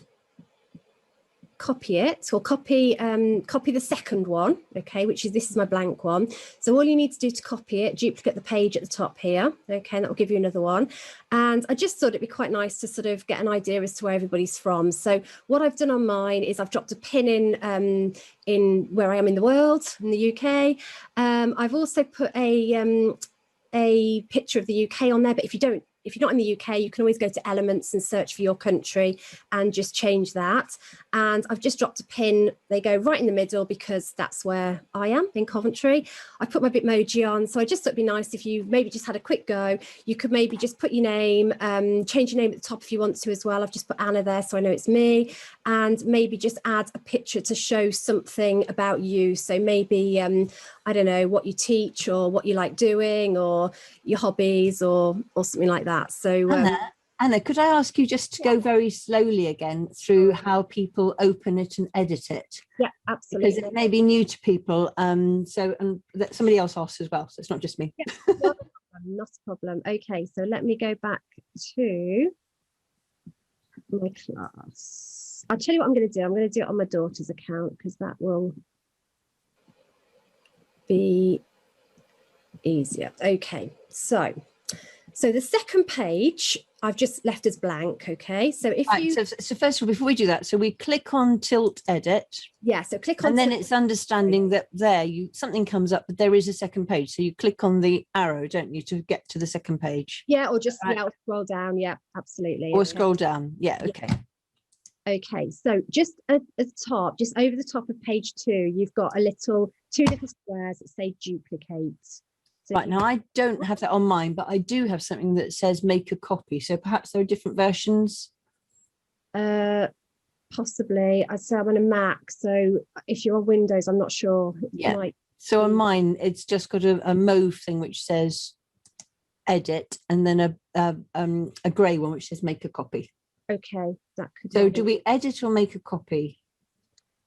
copy it, or copy the second one, okay, which is, this is my blank one. So all you need to do to copy it, duplicate the page at the top here, okay, and that will give you another one. And I just thought it'd be quite nice to sort of get an idea as to where everybody's from. So what I've done on mine is I've dropped a pin in where I am in the world, in the UK. I've also put a picture of the UK on there, but if you're not in the UK, you can always go to Elements and search for your country and just change that. And I've just dropped a pin. They go right in the middle because that's where I am, in Coventry. I put my Bitmoji on. So I just thought it'd be nice if you maybe just had a quick go. You could maybe just put your name, change your name at the top if you want to as well. I've just put Anna there so I know it's me. And maybe just add a picture to show something about you. So maybe, I don't know, what you teach or what you like doing or your hobbies or something like that. So Anna, could I ask you just to go very slowly again through how people open it and edit it? Yeah, absolutely. Because it may be new to people. So that somebody else asked as well, so it's not just me. Yeah, not a problem. Okay, so let me go back to my class. I'll tell you what I'm going to do. I'm going to do it on my daughter's account because that will be easier. Okay, so the second page I've just left as blank. Okay, so if you so first of all, before we do that, so we click on Tilt Edit. Yeah, so click on, and then it's understanding that something comes up, but there is a second page. So you click on the arrow, don't you, to get to the second page? Yeah, or just right. or scroll down. Yeah, absolutely. Or scroll down. Yeah, okay. Okay, so just at the top, just over the top of page 2, you've got two little squares that say duplicate. So right, now I don't have that on mine, but I do have something that says make a copy. So perhaps there are different versions? Possibly. I'd say I'm on a Mac, so if you're on Windows, I'm not sure. Yeah. So on mine, it's just got a mauve thing which says edit, and then a grey one which says make a copy. Okay, that could. So do we edit or make a copy?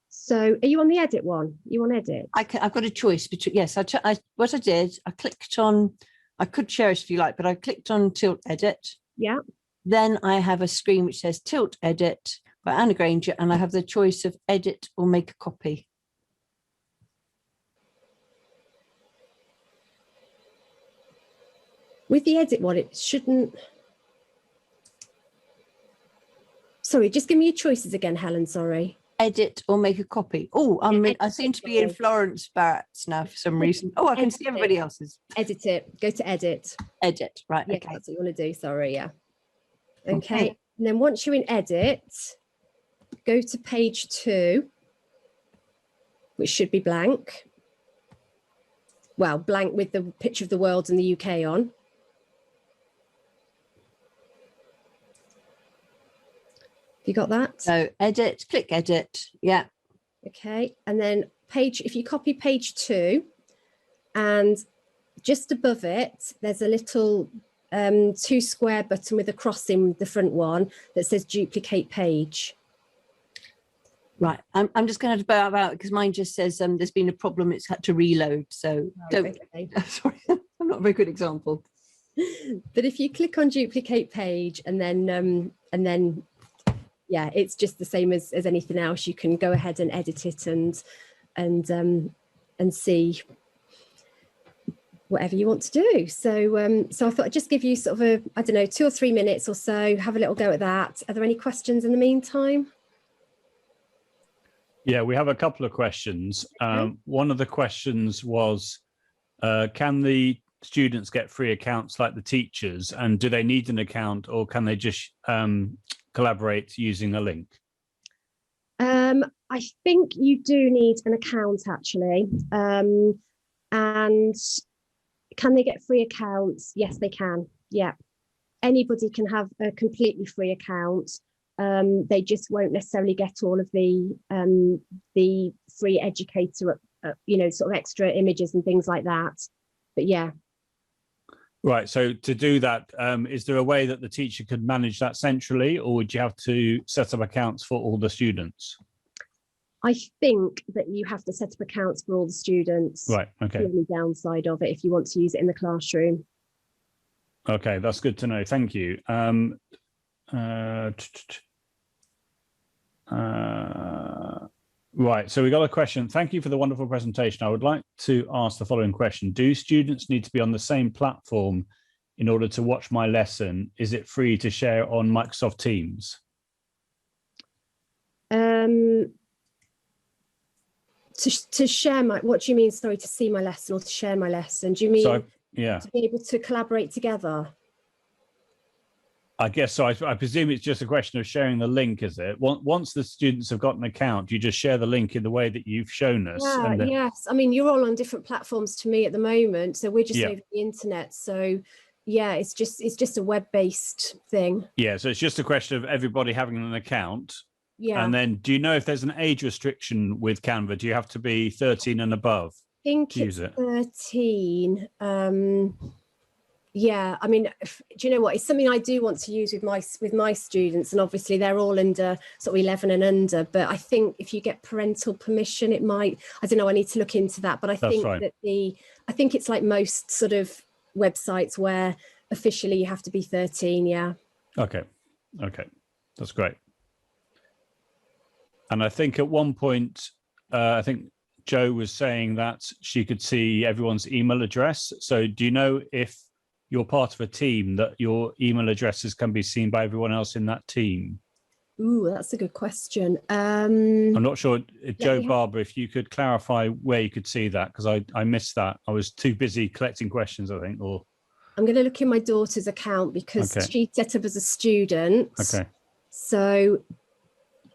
So are you on the edit one? You on edit? I've got a choice between, yes, what I did, I clicked on, I could share it if you like, but I clicked on Tilt Edit. Yeah. Then I have a screen which says Tilt Edit by Anna Grainger, and I have the choice of edit or make a copy. With the edit one, it shouldn't. Sorry, just give me your choices again, Helen, sorry. Edit or make a copy. Oh, I seem to be in Florence Barrett's now for some reason. Oh, I can see everybody else's. Edit it. Go to edit. Edit, right, Yeah, okay. that's what you want to do, sorry, yeah. Okay, and then once you're in edit, go to page 2, which should be blank. Well, blank with the picture of the world and the UK on. You got that? So edit, click edit, yeah. Okay, and then if you copy page 2, and just above it, there's a little 2 square button with a cross in the front one that says duplicate page. Right, I'm just going to bow out because mine just says there's been a problem, it's had to reload. So don't. Okay. Sorry, I'm not a very good example. But if you click on duplicate page and then yeah, it's just the same as anything else. You can go ahead and edit it and see whatever you want to do. So so I thought I'd just give you sort of a, I don't know, 2 or 3 minutes or so, have a little go at that. Are there any questions in the meantime? Yeah, we have a couple of questions. One of the questions was, can the students get free accounts like the teachers, and do they need an account, or can they just collaborate using a link? I think you do need an account actually. And can they get free accounts? Yes, they can. Yeah, anybody can have a completely free account. They just won't necessarily get all of the free educator, you know, sort of extra images and things like that. But yeah. Right. So to do that, is there a way that the teacher could manage that centrally, or would you have to set up accounts for all the students? I think that you have to set up accounts for all the students. Right. Okay. The only downside of it if you want to use it in the classroom. Okay, that's good to know. Thank you. Right, so we got a question. Thank you for the wonderful presentation. I would like to ask the following question. Do students need to be on the same platform in order to watch my lesson? Is it free to share on Microsoft Teams? To share my, what do you mean, sorry, to see my lesson or to share my lesson? Do you mean yeah, to be able to collaborate together? I guess so. I presume it's just a question of sharing the link, is it? Once the students have got an account, you just share the link in the way that you've shown us. Yeah, and yes. I mean, you're all on different platforms to me at the moment, so we're just over the internet. So yeah, it's just a web-based thing. Yeah, so it's just a question of everybody having an account. Yeah. And then do you know if there's an age restriction with Canva? Do you have to be 13 and above? I think it's 13. Yeah, I mean, do you know what? It's something I do want to use with my students, and obviously they're all under sort of 11 and under. But I think if you get parental permission, it might. I don't know. I need to look into that. But I think that I think it's like most sort of websites where officially you have to be 13. Yeah. Okay. Okay, that's great. And I think at one point, I think Jo was saying that she could see everyone's email address. So do you know if you're part of a team that your email addresses can be seen by everyone else in that team? Ooh, that's a good question. I'm not sure, Jo Barber, if you could clarify where you could see that, because I missed that. I was too busy collecting questions, I think. Or I'm going to look in my daughter's account because she set up as a student. Okay. So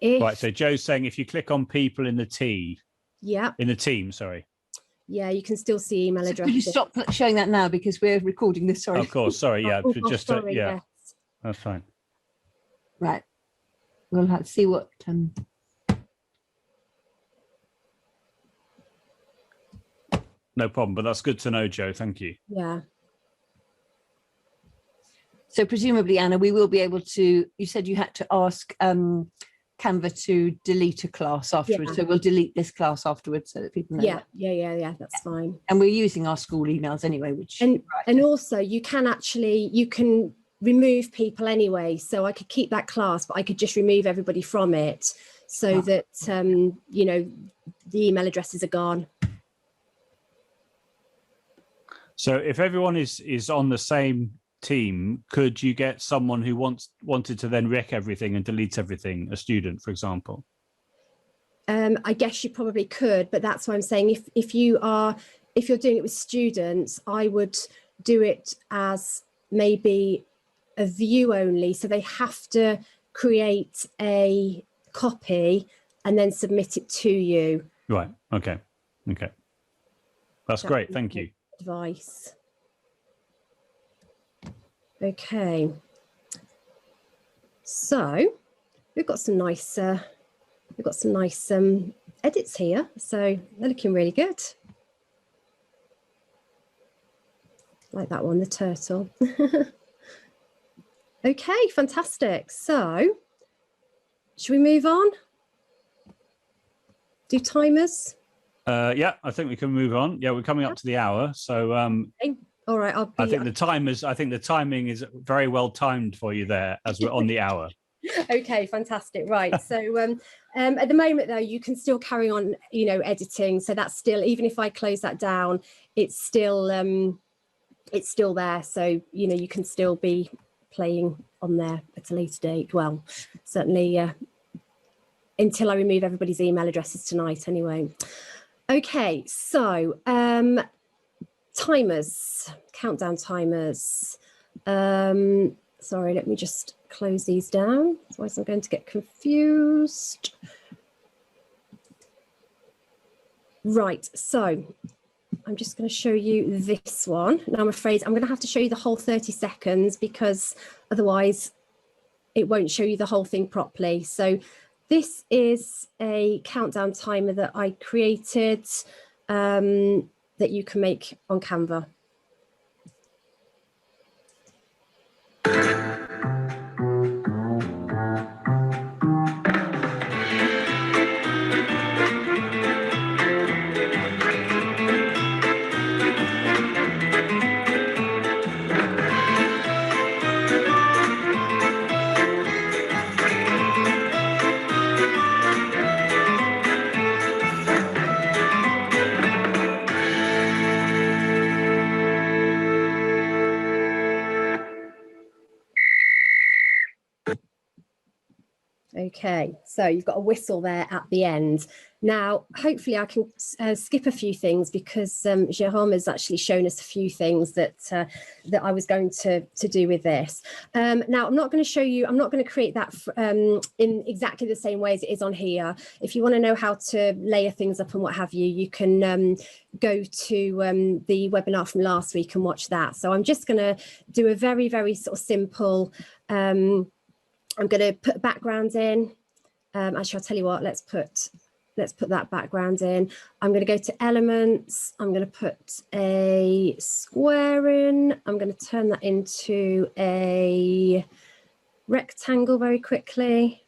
right, so Jo's saying if you click on people in the in the team, sorry. Yeah, you can still see email addresses. Could you stop showing that now because we're recording this? Sorry. Of course, sorry. Yeah, just sorry, yeah, yes. That's fine. Right, we'll have to see what. No problem, but that's good to know, Jo. Thank you. Yeah. So presumably, Anna, we will be able to. You said you had to ask Canva to delete a class afterwards, so we'll delete this class afterwards so that people know. Yeah, that's fine. And we're using our school emails anyway, which and also you can remove people anyway. So I could keep that class, but I could just remove everybody from it so that you know, the email addresses are gone. So if everyone is on the same team, could you get someone who wanted to then wreck everything and delete everything, a student, for example? I guess you probably could, but that's why I'm saying if you're doing it with students, I would do it as maybe a view only, so they have to create a copy and then submit it to you. Right. Okay. That's great. Thank you. Advice. Okay, so we've got some nice edits here, so they're looking really good. like that one, the turtle. Okay, fantastic. So should we move on? Do timers? Yeah, I think we can move on. Yeah, we're coming up to the hour. So Okay. All right, I think the timing is very well timed for you there as we're on the hour. Okay, fantastic. Right. So at the moment, though, you can still carry on, you know, editing. So that's still, even if I close that down, it's still there. So, you know, you can still be playing on there at a later date. Well, certainly until I remove everybody's email addresses tonight anyway. Okay, so timers, countdown timers. Sorry, let me just close these down, otherwise I'm going to get confused. Right, so I'm just going to show you this one. Now I'm afraid I'm going to have to show you the whole 30 seconds because otherwise it won't show you the whole thing properly. So this is a countdown timer that I created that you can make on Canva. Okay, so you've got a whistle there at the end. Now, hopefully I can skip a few things because Jérôme has actually shown us a few things that that I was going to do with this. Now, I'm not going to show you, I'm not going to create that in exactly the same way as it is on here. If you want to know how to layer things up and what have you, you can go to the webinar from last week and watch that. So I'm just going to do a very, very sort of simple I'm going to put backgrounds in. Actually, I'll tell you what, let's put that background in. I'm going to go to elements. I'm going to put a square in. I'm going to turn that into a rectangle very quickly.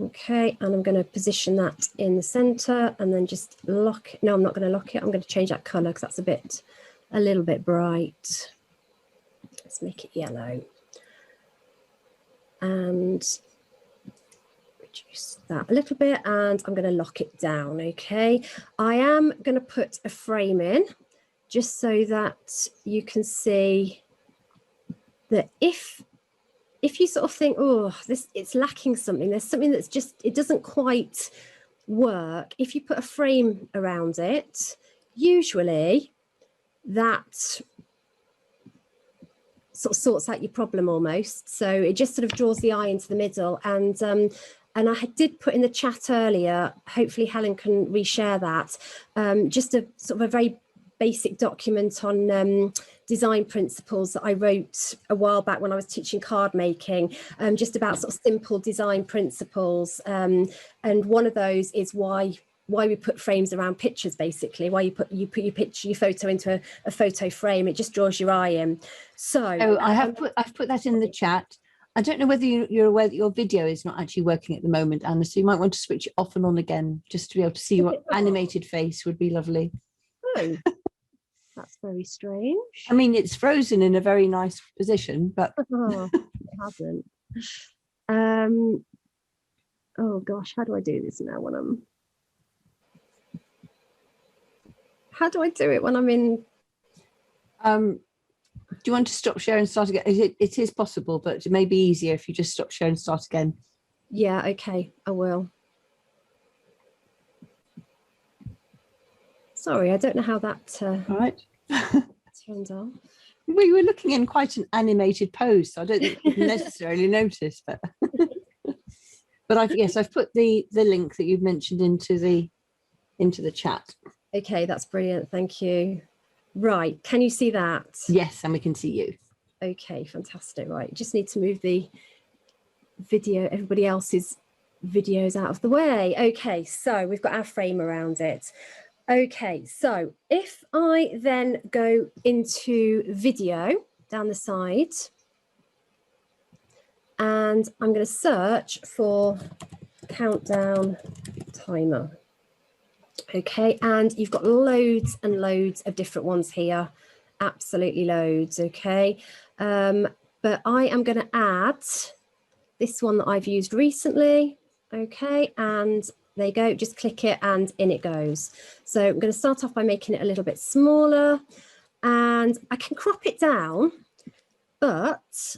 Okay, and I'm going to position that in the center and then just lock it. No, I'm not going to lock it. I'm going to change that color because that's a little bit bright. Let's make it yellow and reduce that a little bit, and I'm going to lock it down. Okay, I am going to put a frame in just so that you can see that if you sort of think, oh, it's lacking something, there's something that's just, it doesn't quite work. If you put a frame around it, usually that sort of sorts out your problem almost. So it just sort of draws the eye into the middle. And I did put in the chat earlier, hopefully Helen can reshare that, just a sort of a very basic document on design principles that I wrote a while back when I was teaching card making, just about sort of simple design principles. And one of those is why we put frames around pictures, basically, why you put your photo into a photo frame. It just draws your eye in. So I've put that in the chat. I don't know whether you're aware that your video is not actually working at the moment, Anna, so you might want to switch it off and on again just to be able to see your animated face would be lovely. Oh, that's very strange. I mean, it's frozen in a very nice position, but it hasn't. Oh gosh, how do I do this now when I'm how do I do it when I'm in? Do you want to stop share and start again? It is possible, but it may be easier if you just stop share and start again. Yeah, okay, I will. Sorry, I don't know how that all right. turns off. We were looking in quite an animated pose, so I don't think you necessarily noticed, but but I've put the link that you've mentioned into the chat. Okay, that's brilliant. Thank you. Right, can you see that? Yes, and we can see you. Okay, fantastic. Right, just need to move the video, everybody else's videos out of the way. Okay, so we've got our frame around it. Okay, so if I then go into video down the side, and I'm going to search for countdown timer. Okay, and you've got loads and loads of different ones here, absolutely loads. Okay, but I am going to add this one that I've used recently. Okay, and there you go, just click it and in it goes. So I'm going to start off by making it a little bit smaller, and I can crop it down, but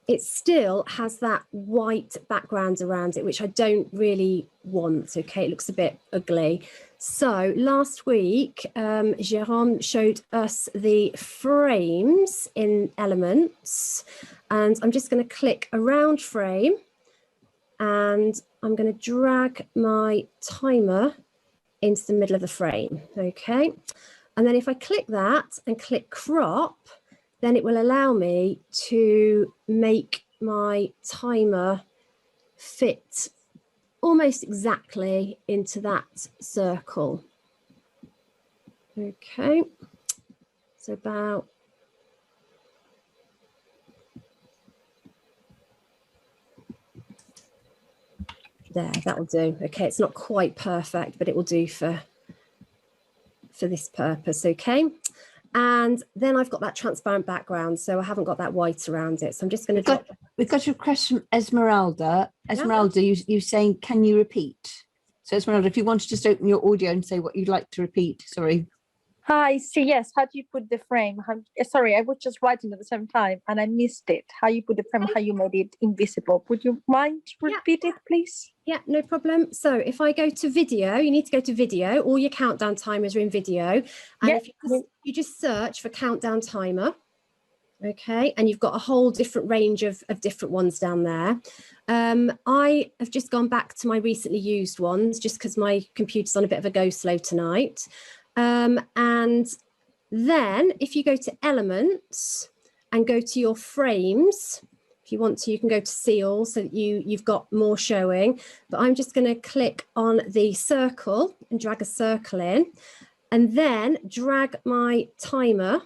it still has that white background around it, which I don't really want. Okay, it looks a bit ugly. So last week, Jérôme showed us the frames in Elements, and I'm just going to click around frame, and I'm going to drag my timer into the middle of the frame. Okay, and then if I click that and click crop, then it will allow me to make my timer fit almost exactly into that circle. Okay, so about there, that will do. Okay, it's not quite perfect, but it will do for this purpose. Okay. And then I've got that transparent background, so I haven't got that white around it. So I'm just going to We've got a question from Esmeralda. Esmeralda, you saying, can you repeat? So Esmeralda, if you want to just open your audio and say what you'd like to repeat, sorry. Hi, so yes, how do you put the frame? Sorry, I was just writing at the same time and I missed it. How you put the frame, how you made it invisible. Would you mind repeat it, please? Yeah, no problem. So if I go to video, you need to go to video. All your countdown timers are in video. And if you just search for countdown timer, okay, and you've got a whole different range of different ones down there. I have just gone back to my recently used ones just because my computer's on a bit of a go slow tonight. And then if you go to Elements and go to your frames, if you want to, you can go to seal so that you've got more showing. But I'm just going to click on the circle and drag a circle in, and then drag my timer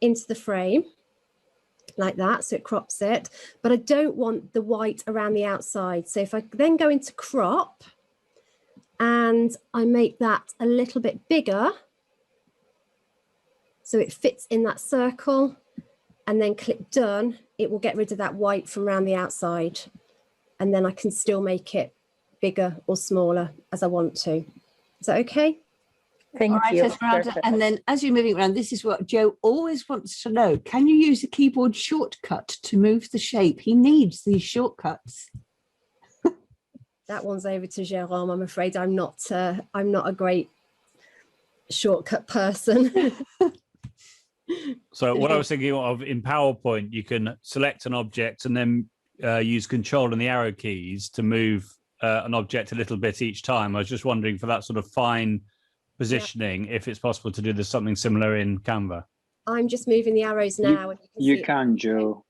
into the frame like that, so it crops it. But I don't want the white around the outside. So if I then go into crop and I make that a little bit bigger, so it fits in that circle, and then click done, it will get rid of that white from around the outside. And then I can still make it bigger or smaller as I want to. Is that okay? Thank you. And then as you're moving around, this is what Joe always wants to know. Can you use a keyboard shortcut to move the shape? He needs these shortcuts. That one's over to Jérôme. I'm afraid I'm not a great shortcut person. So what I was thinking of in PowerPoint, you can select an object and then use Control and the arrow keys to move an object a little bit each time. I was just wondering for that sort of fine positioning, if it's possible to do something similar in Canva. I'm just moving the arrows now. You can, Joe.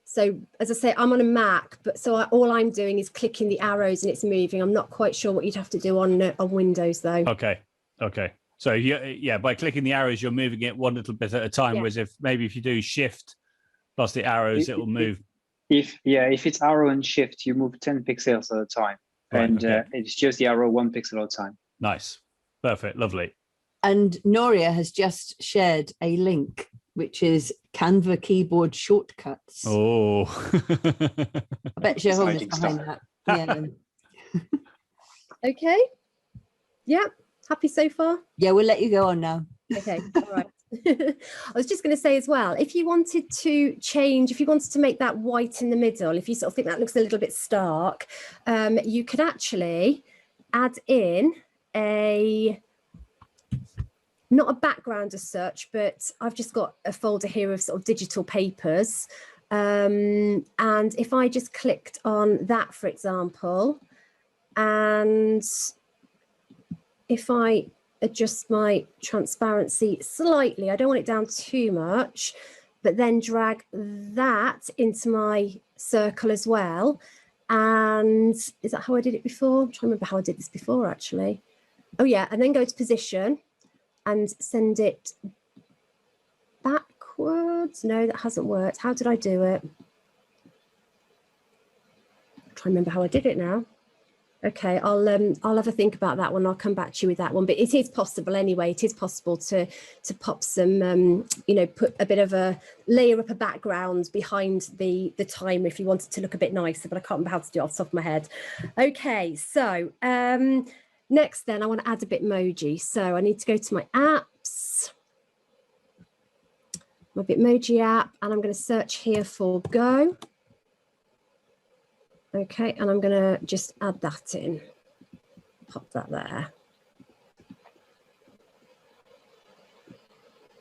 So as I say, I'm on a Mac, but so all I'm doing is clicking the arrows and it's moving. I'm not quite sure what you'd have to do on Windows though. Okay. So by clicking the arrows, you're moving it one little bit at a time. Whereas if you do Shift plus the arrows, it will move. If it's arrow and Shift, you move 10 pixels at a time, and it's just the arrow 1 pixel at a time. Nice, perfect, lovely. And Noria has just shared a link, which is Canva keyboard shortcuts. Oh, I bet Jérôme is behind that. Yeah. Okay. Yeah. Happy so far? Yeah, we'll let you go on now. Okay, all right. I was just going to say as well, if you wanted to make that white in the middle, if you sort of think that looks a little bit stark, you could actually add in not a background as such, but I've just got a folder here of sort of digital papers. And if I just clicked on that, for example, and if I adjust my transparency slightly, I don't want it down too much, but then drag that into my circle as well, And is that how I did it before? I'm trying to remember how I did this before, actually. Oh yeah, and then go to position and send it backwards. No, that hasn't worked. How did I do it? I'm trying to remember how I did it now. Okay, I'll have a think about that one. I'll come back to you with that one. But it is possible anyway. It is possible to pop some, you know, put a bit of a layer up a background behind the timer if you wanted to look a bit nicer. But I can't remember how to do it off the top of my head. Okay, so next then I want to add a Bitmoji. So I need to go to my apps, my Bitmoji app, and I'm going to search here for Go. Okay, and I'm going to just add that in, pop that there.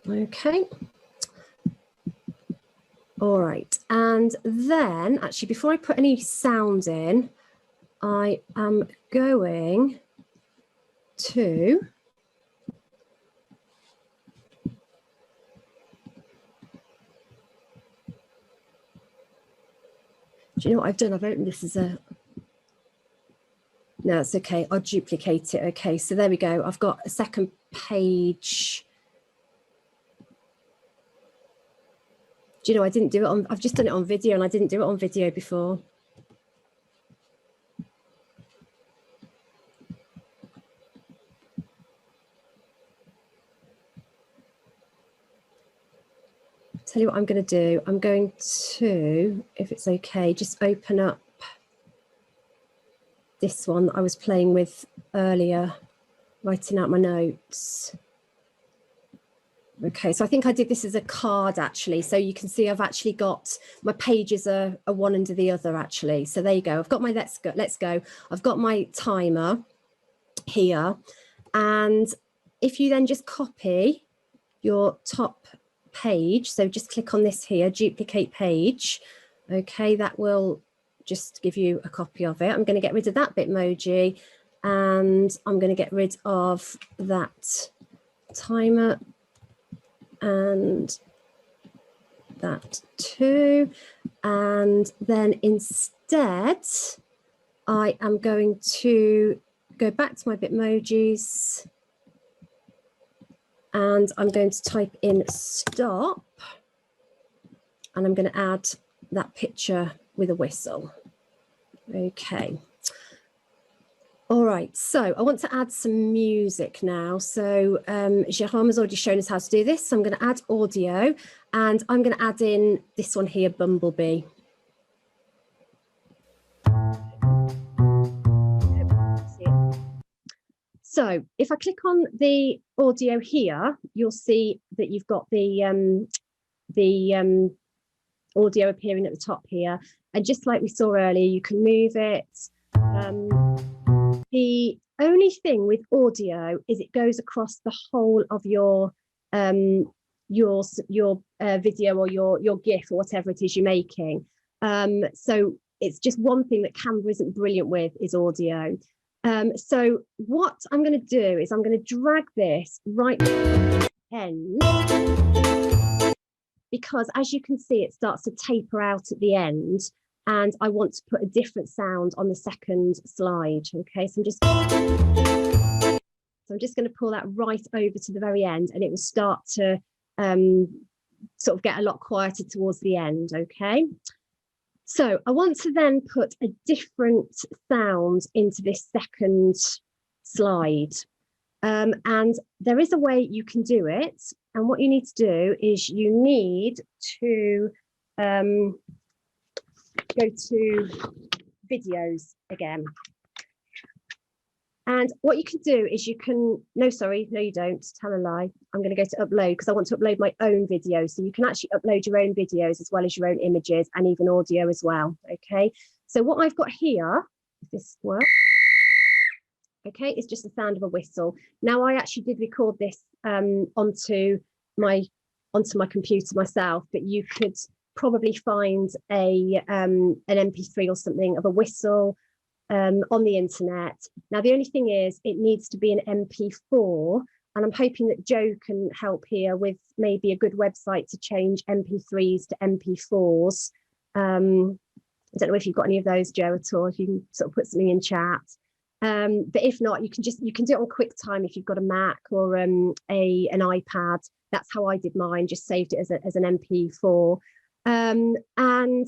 Okay. All right, and then actually before I put any sound in, I am going to do you know what I've done? I've opened this as a, no, it's okay. I'll duplicate it. Okay, so there we go. I've got a second page. Do you know, I didn't do it on, I've just done it on video and I didn't do it on video before. Tell you what I'm going to do. I'm going to, if it's okay, just open up this one that I was playing with earlier, writing out my notes. Okay, so I think I did this as a card actually. So you can see I've actually got, my pages are one under the other actually. So there you go. I've got my let's go. I've got my timer here. And if you then just copy your top page, so just click on this here, duplicate page. Okay, that will just give you a copy of it. I'm going to get rid of that Bitmoji and I'm going to get rid of that timer and that too. And then instead, I am going to go back to my Bitmojis and I'm going to type in stop and I'm going to add that picture with a whistle. Okay. All right, so I want to add some music now. So Jérôme has already shown us how to do this. So I'm going to add audio and I'm going to add in this one here, Bumblebee. So if I click on the audio here, you'll see that you've got the audio appearing at the top here. And just like we saw earlier, you can move it. The only thing with audio is it goes across the whole of your video or your GIF or whatever it is you're making. So it's just one thing that Canva isn't brilliant with is audio. So what I'm going to do is I'm going to drag this right to the end because as you can see, it starts to taper out at the end and I want to put a different sound on the second slide. Okay, so I'm just going to pull that right over to the very end and it will start to sort of get a lot quieter towards the end. Okay. So I want to then put a different sound into this second slide. And there is a way you can do it. And what you need to do is you need to go to videos again. And what you can do is you can, no, you don't, tell a lie. I'm going to go to upload because I want to upload my own video. So you can actually upload your own videos as well as your own images and even audio as well. Okay, so what I've got here, if this works, okay, it's just the sound of a whistle. Now I actually did record this onto my computer myself, but you could probably find an MP3 or something of a whistle on the internet. Now the only thing is it needs to be an MP4 and I'm hoping that Joe can help here with maybe a good website to change MP3s to MP4s. I don't know if you've got any of those, Joe, at all, if you can sort of put something in chat. But if not, you can do it on QuickTime if you've got a Mac or an iPad. That's how I did mine, just saved it as an MP4. And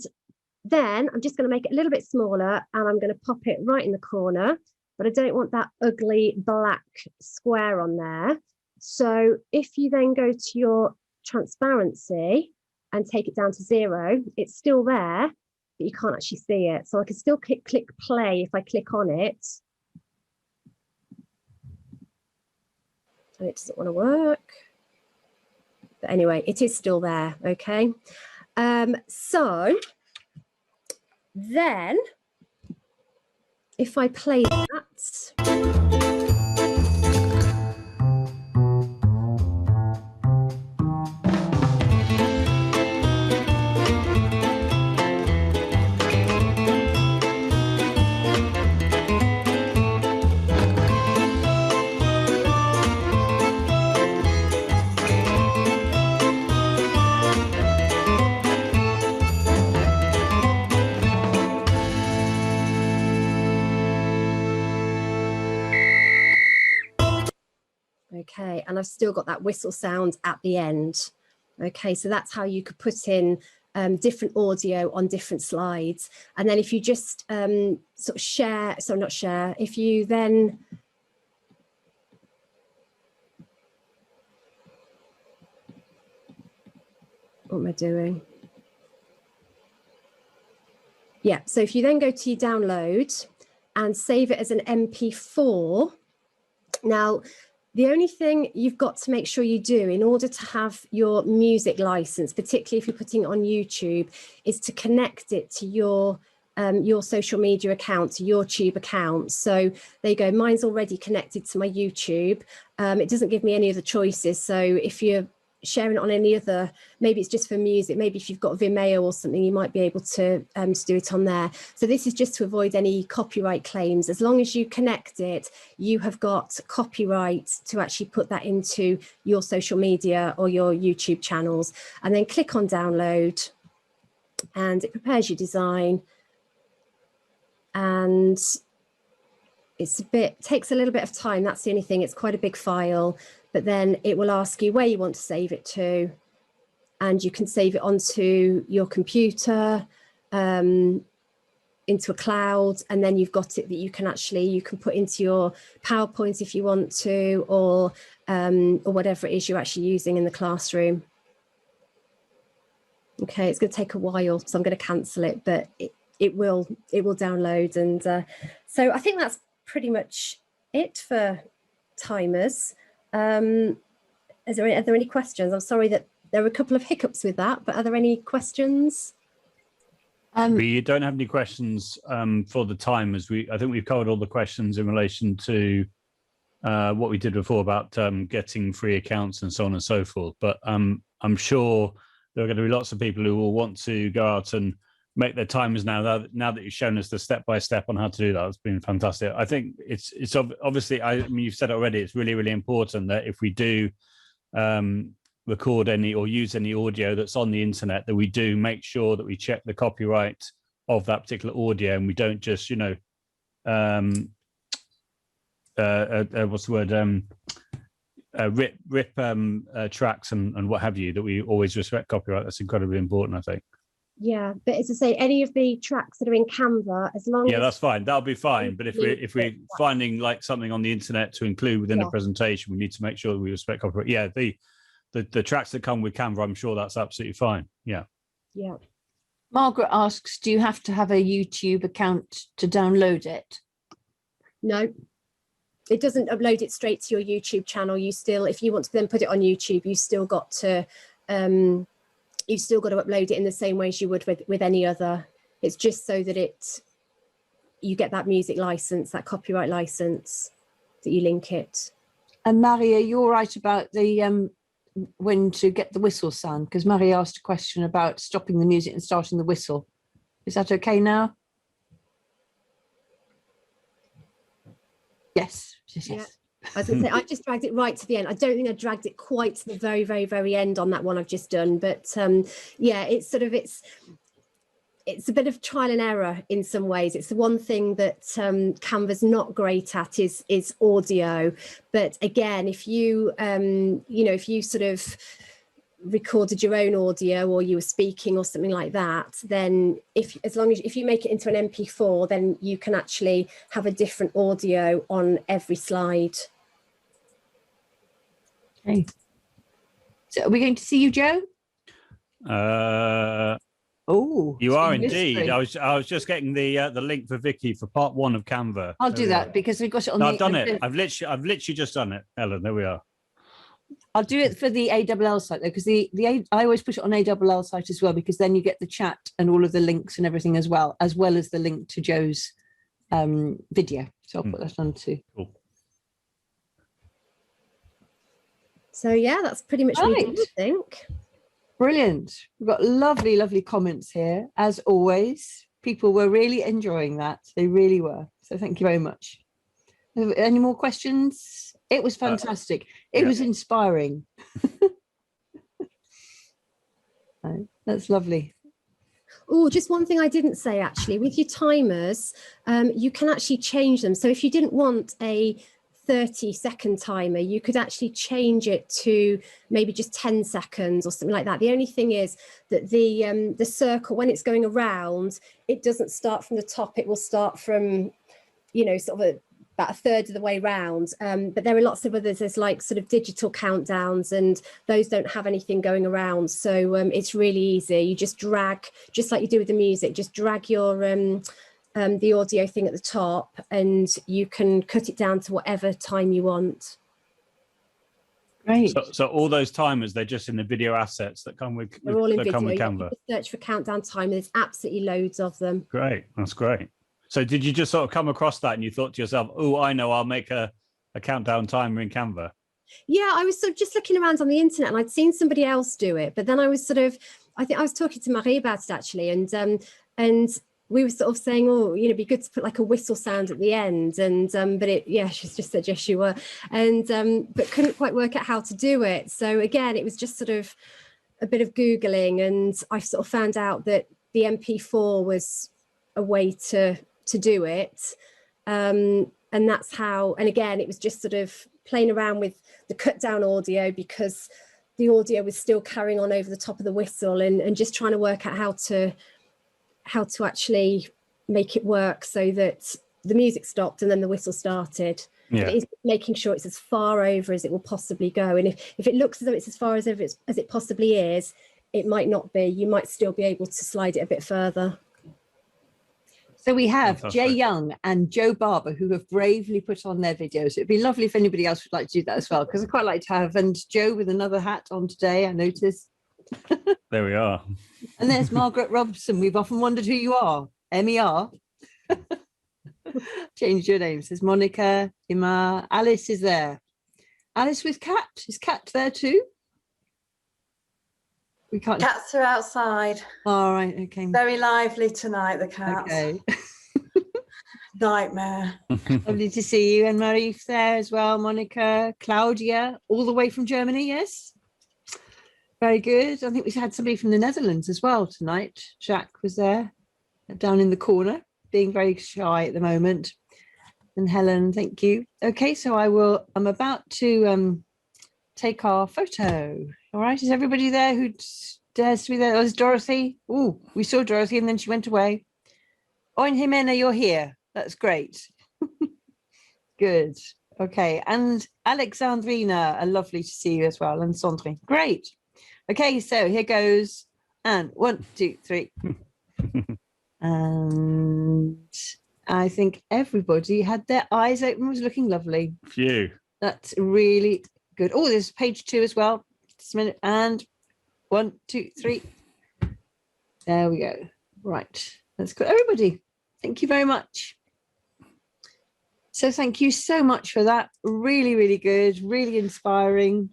then I'm just going to make it a little bit smaller, and I'm going to pop it right in the corner, but I don't want that ugly black square on there. So if you then go to your transparency and take it down to 0, it's still there, but you can't actually see it. So I can still click play if I click on it. And it doesn't want to work. But anyway, it is still there, okay? So then if I play that, okay, and I've still got that whistle sound at the end. Okay, so that's how you could put in different audio on different slides. And then if you just sort of share, so not share, if you then what am I doing? Yeah, so if you then go to your download and save it as an MP4, now the only thing you've got to make sure you do in order to have your music license, particularly if you're putting it on YouTube, is to connect it to your social media account, to your Tube account. So there you go, mine's already connected to my YouTube. It doesn't give me any other choices. So if you're sharing it on any other, maybe it's just for music, maybe if you've got Vimeo or something, you might be able to do it on there. So this is just to avoid any copyright claims. As long as you connect it, you have got copyright to actually put that into your social media or your YouTube channels, and then click on download and it prepares your design. And it's takes a little bit of time. That's the only thing. It's quite a big file. But then it will ask you where you want to save it to, and you can save it onto your computer, into a cloud, and then you've got it that you can put into your PowerPoint if you want to, or whatever it is you're actually using in the classroom. Okay, it's going to take a while, so I'm going to cancel it, but it will download. And so I think that's pretty much it for timers. Are there any questions? I'm sorry that there were a couple of hiccups with that, but are there any questions? We don't have any questions for the timers. I think we've covered all the questions in relation to what we did before about getting free accounts and so on and so forth. But I'm sure there are going to be lots of people who will want to go out and make their timers now that you've shown us the step-by-step on how to do that. It's been fantastic. I think it's obviously, I mean, you've said it already, it's really, really important that if we do record any or use any audio that's on the internet, that we do make sure that we check the copyright of that particular audio, and we don't just, what's the word, rip tracks and what have you, that we always respect copyright. That's incredibly important, I think. Yeah, but as I say, any of the tracks that are in Canva, as long as that's fine, that'll be fine. But if we're finding like something on the internet to include within the presentation, we need to make sure that we respect copyright. Yeah, the tracks that come with Canva, I'm sure that's absolutely fine. Yeah. Margaret asks, do you have to have a YouTube account to download it? No, it doesn't upload it straight to your YouTube channel. You still, if you want to then put it on YouTube, you still got to upload it in the same way as you would with any other. It's just so that you get that music license, that copyright license, that you link it. And Maria, you're right about the when to get the whistle sound, because Maria asked a question about stopping the music and starting the whistle. Is that okay now? Yes. Yeah. I was going to say, I just dragged it right to the end. I don't think I dragged it quite to the very, very, very end on that one I've just done. But yeah, it's it's a bit of trial and error in some ways. It's the one thing that Canva's not great at is audio. But again, if you if you sort of recorded your own audio or you were speaking or something like that, then if you make it into an MP4, then you can actually have a different audio on every slide. Okay. So are we going to see you, Joe? You are indeed. I was just getting the link for Vicky for part 1 of Canva. I'll do that because we've got it on. No, I've done it. I've literally just done it, Ellen. There we are. I'll do it for the ALL site though, because I always put it on ALL site as well, because then you get the chat and all of the links and everything as well as the link to Joe's video. So I'll put that on too. Cool. So yeah, that's pretty much me, I think. Brilliant. We've got lovely, lovely comments here. As always, people were really enjoying that. They really were. So thank you very much. Any more questions? It was fantastic. It was inspiring. That's lovely. Oh, just one thing I didn't say actually, with your timers, you can actually change them. So if you didn't want a 30-second timer, you could actually change it to maybe just 10 seconds or something like that. The only thing is that the circle, when it's going around, it doesn't start from the top. It will start from, sort of about a third of the way round. But there are lots of others. There's like sort of digital countdowns, and those don't have anything going around. So it's really easy. You just drag, just like you do with the music, just drag your the audio thing at the top, and you can cut it down to whatever time you want. Great. So all those timers, they're just in the video assets that come with, They're all in video. come with You Canva. can search for countdown timer. There's absolutely loads of them. Great. That's great. So did you just sort of come across that and you thought to yourself, oh, I know, I'll make a countdown timer in Canva? Yeah, I was sort of just looking around on the internet and I'd seen somebody else do it. But then I was I think I was talking to Marie about it actually. And we were sort of saying, oh, it'd be good to put like a whistle sound at the end. And she's just said, yes, you were. And but couldn't quite work out how to do it. So again, it was just sort of a bit of Googling, and I sort of found out that the MP4 was a way to do it. And that's how, and again, it was just sort of playing around with the cut down audio, because the audio was still carrying on over the top of the whistle, and just trying to work out how to actually make it work so that the music stopped and then the whistle started. Yeah. But it is making sure it's as far over as it will possibly go. And if it looks as though it's as far as it possibly is, it might not be. You might still be able to slide it a bit further. So we have Jay Young and Joe Barber, who have bravely put on their videos. It'd be lovely if anybody else would like to do that as well, because I quite like to have, and Joe with another hat on today, I noticed. There we are. And there's Margaret Robson. We've often wondered who you are. MER. Change your name. Says Monica, Ima. Alice is there. Alice with Cat. Is Cat there too? We can't. Cats are outside. All right. Okay. Very lively tonight, the cats. Okay. Nightmare. Lovely to see you. And Marie's there as well. Monica, Claudia, all the way from Germany. Yes. Very good. I think we had somebody from the Netherlands as well tonight. Jacques was there, down in the corner, being very shy at the moment. And Helen, thank you. Okay, so I'm about to take our photo. All right, is everybody there who dares to be there? Oh, there's Dorothy. Oh, we saw Dorothy and then she went away. Oh, and Jimena, you're here. That's great. Good. Okay, and Alexandrina, lovely to see you as well. And Sandrine, great. Okay, so here goes. And 1, 2, 3. And I think everybody had their eyes open, was looking lovely. Phew. That's really good. Oh, there's page 2 as well. Just a minute. And 1, 2, 3. There we go. Right. That's good. Everybody, thank you very much. So thank you so much for that. Really, really good. Really inspiring.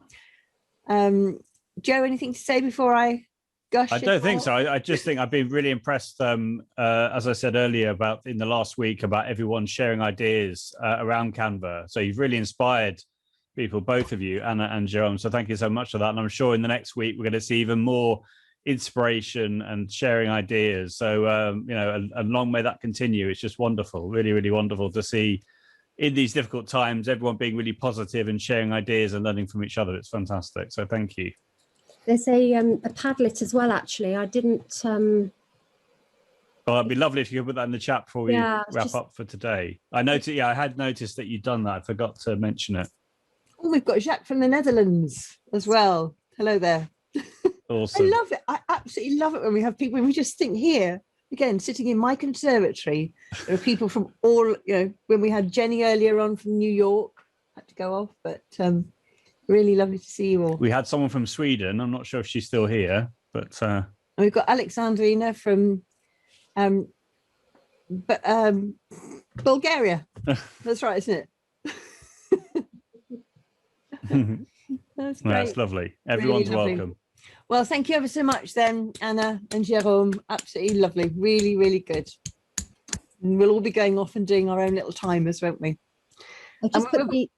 Joe, anything to say before I gush? I don't think so. I just think I've been really impressed, as I said earlier, about in the last week, about everyone sharing ideas around Canva. So you've really inspired people, both of you, Anna and Jerome. So thank you so much for that. And I'm sure in the next week, we're going to see even more inspiration and sharing ideas. So, and long may that continue. It's just wonderful, really, really wonderful to see in these difficult times, everyone being really positive and sharing ideas and learning from each other. It's fantastic. So thank you. There's a Padlet as well, actually. I didn't... Well, it'd be lovely if you could put that in the chat before we wrap up for today. I noticed, I had noticed that you'd done that. I forgot to mention it. Oh, we've got Jacques from the Netherlands as well. Hello there. Awesome. I love it. I absolutely love it when we have people, when we just think here, again, sitting in my conservatory, there are people from all, when we had Jenny earlier on from New York, had to go off, but really lovely to see you all. We had someone from Sweden. I'm not sure if she's still here, but... And we've got Alexandrina from Bulgaria. That's right, isn't it? That's great. That's lovely. Everyone's really lovely. welcome. Well, thank you ever so much then, Anna and Jérôme. Absolutely lovely. Really, really good. And we'll all be going off and doing our own little timers, won't we? I'll just put the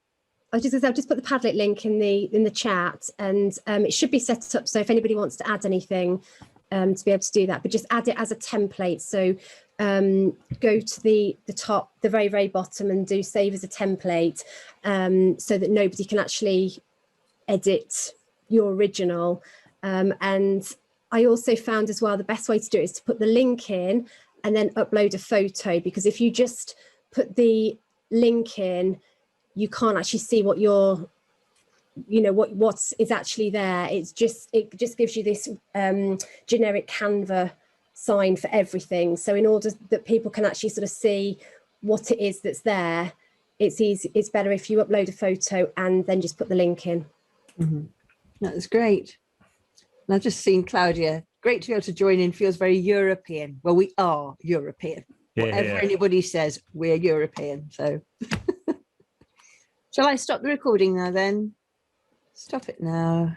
Padlet link in the chat, and it should be set up so if anybody wants to add anything to be able to do that, but just add it as a template. So go to the top, the very, very bottom, and do save as a template, so that nobody can actually edit your original. And I also found as well, the best way to do it is to put the link in and then upload a photo, because if you just put the link in, you can't actually see what your, what is actually there. It just gives you this generic Canva sign for everything. So in order that people can actually sort of see what it is that's there, it's easy. It's better if you upload a photo and then just put the link in. Mm-hmm. That's great. And I've just seen Claudia. Great to be able to join in. Feels very European. Well, we are European. Whatever anybody says, we're European. So shall I stop the recording now then? Stop it now.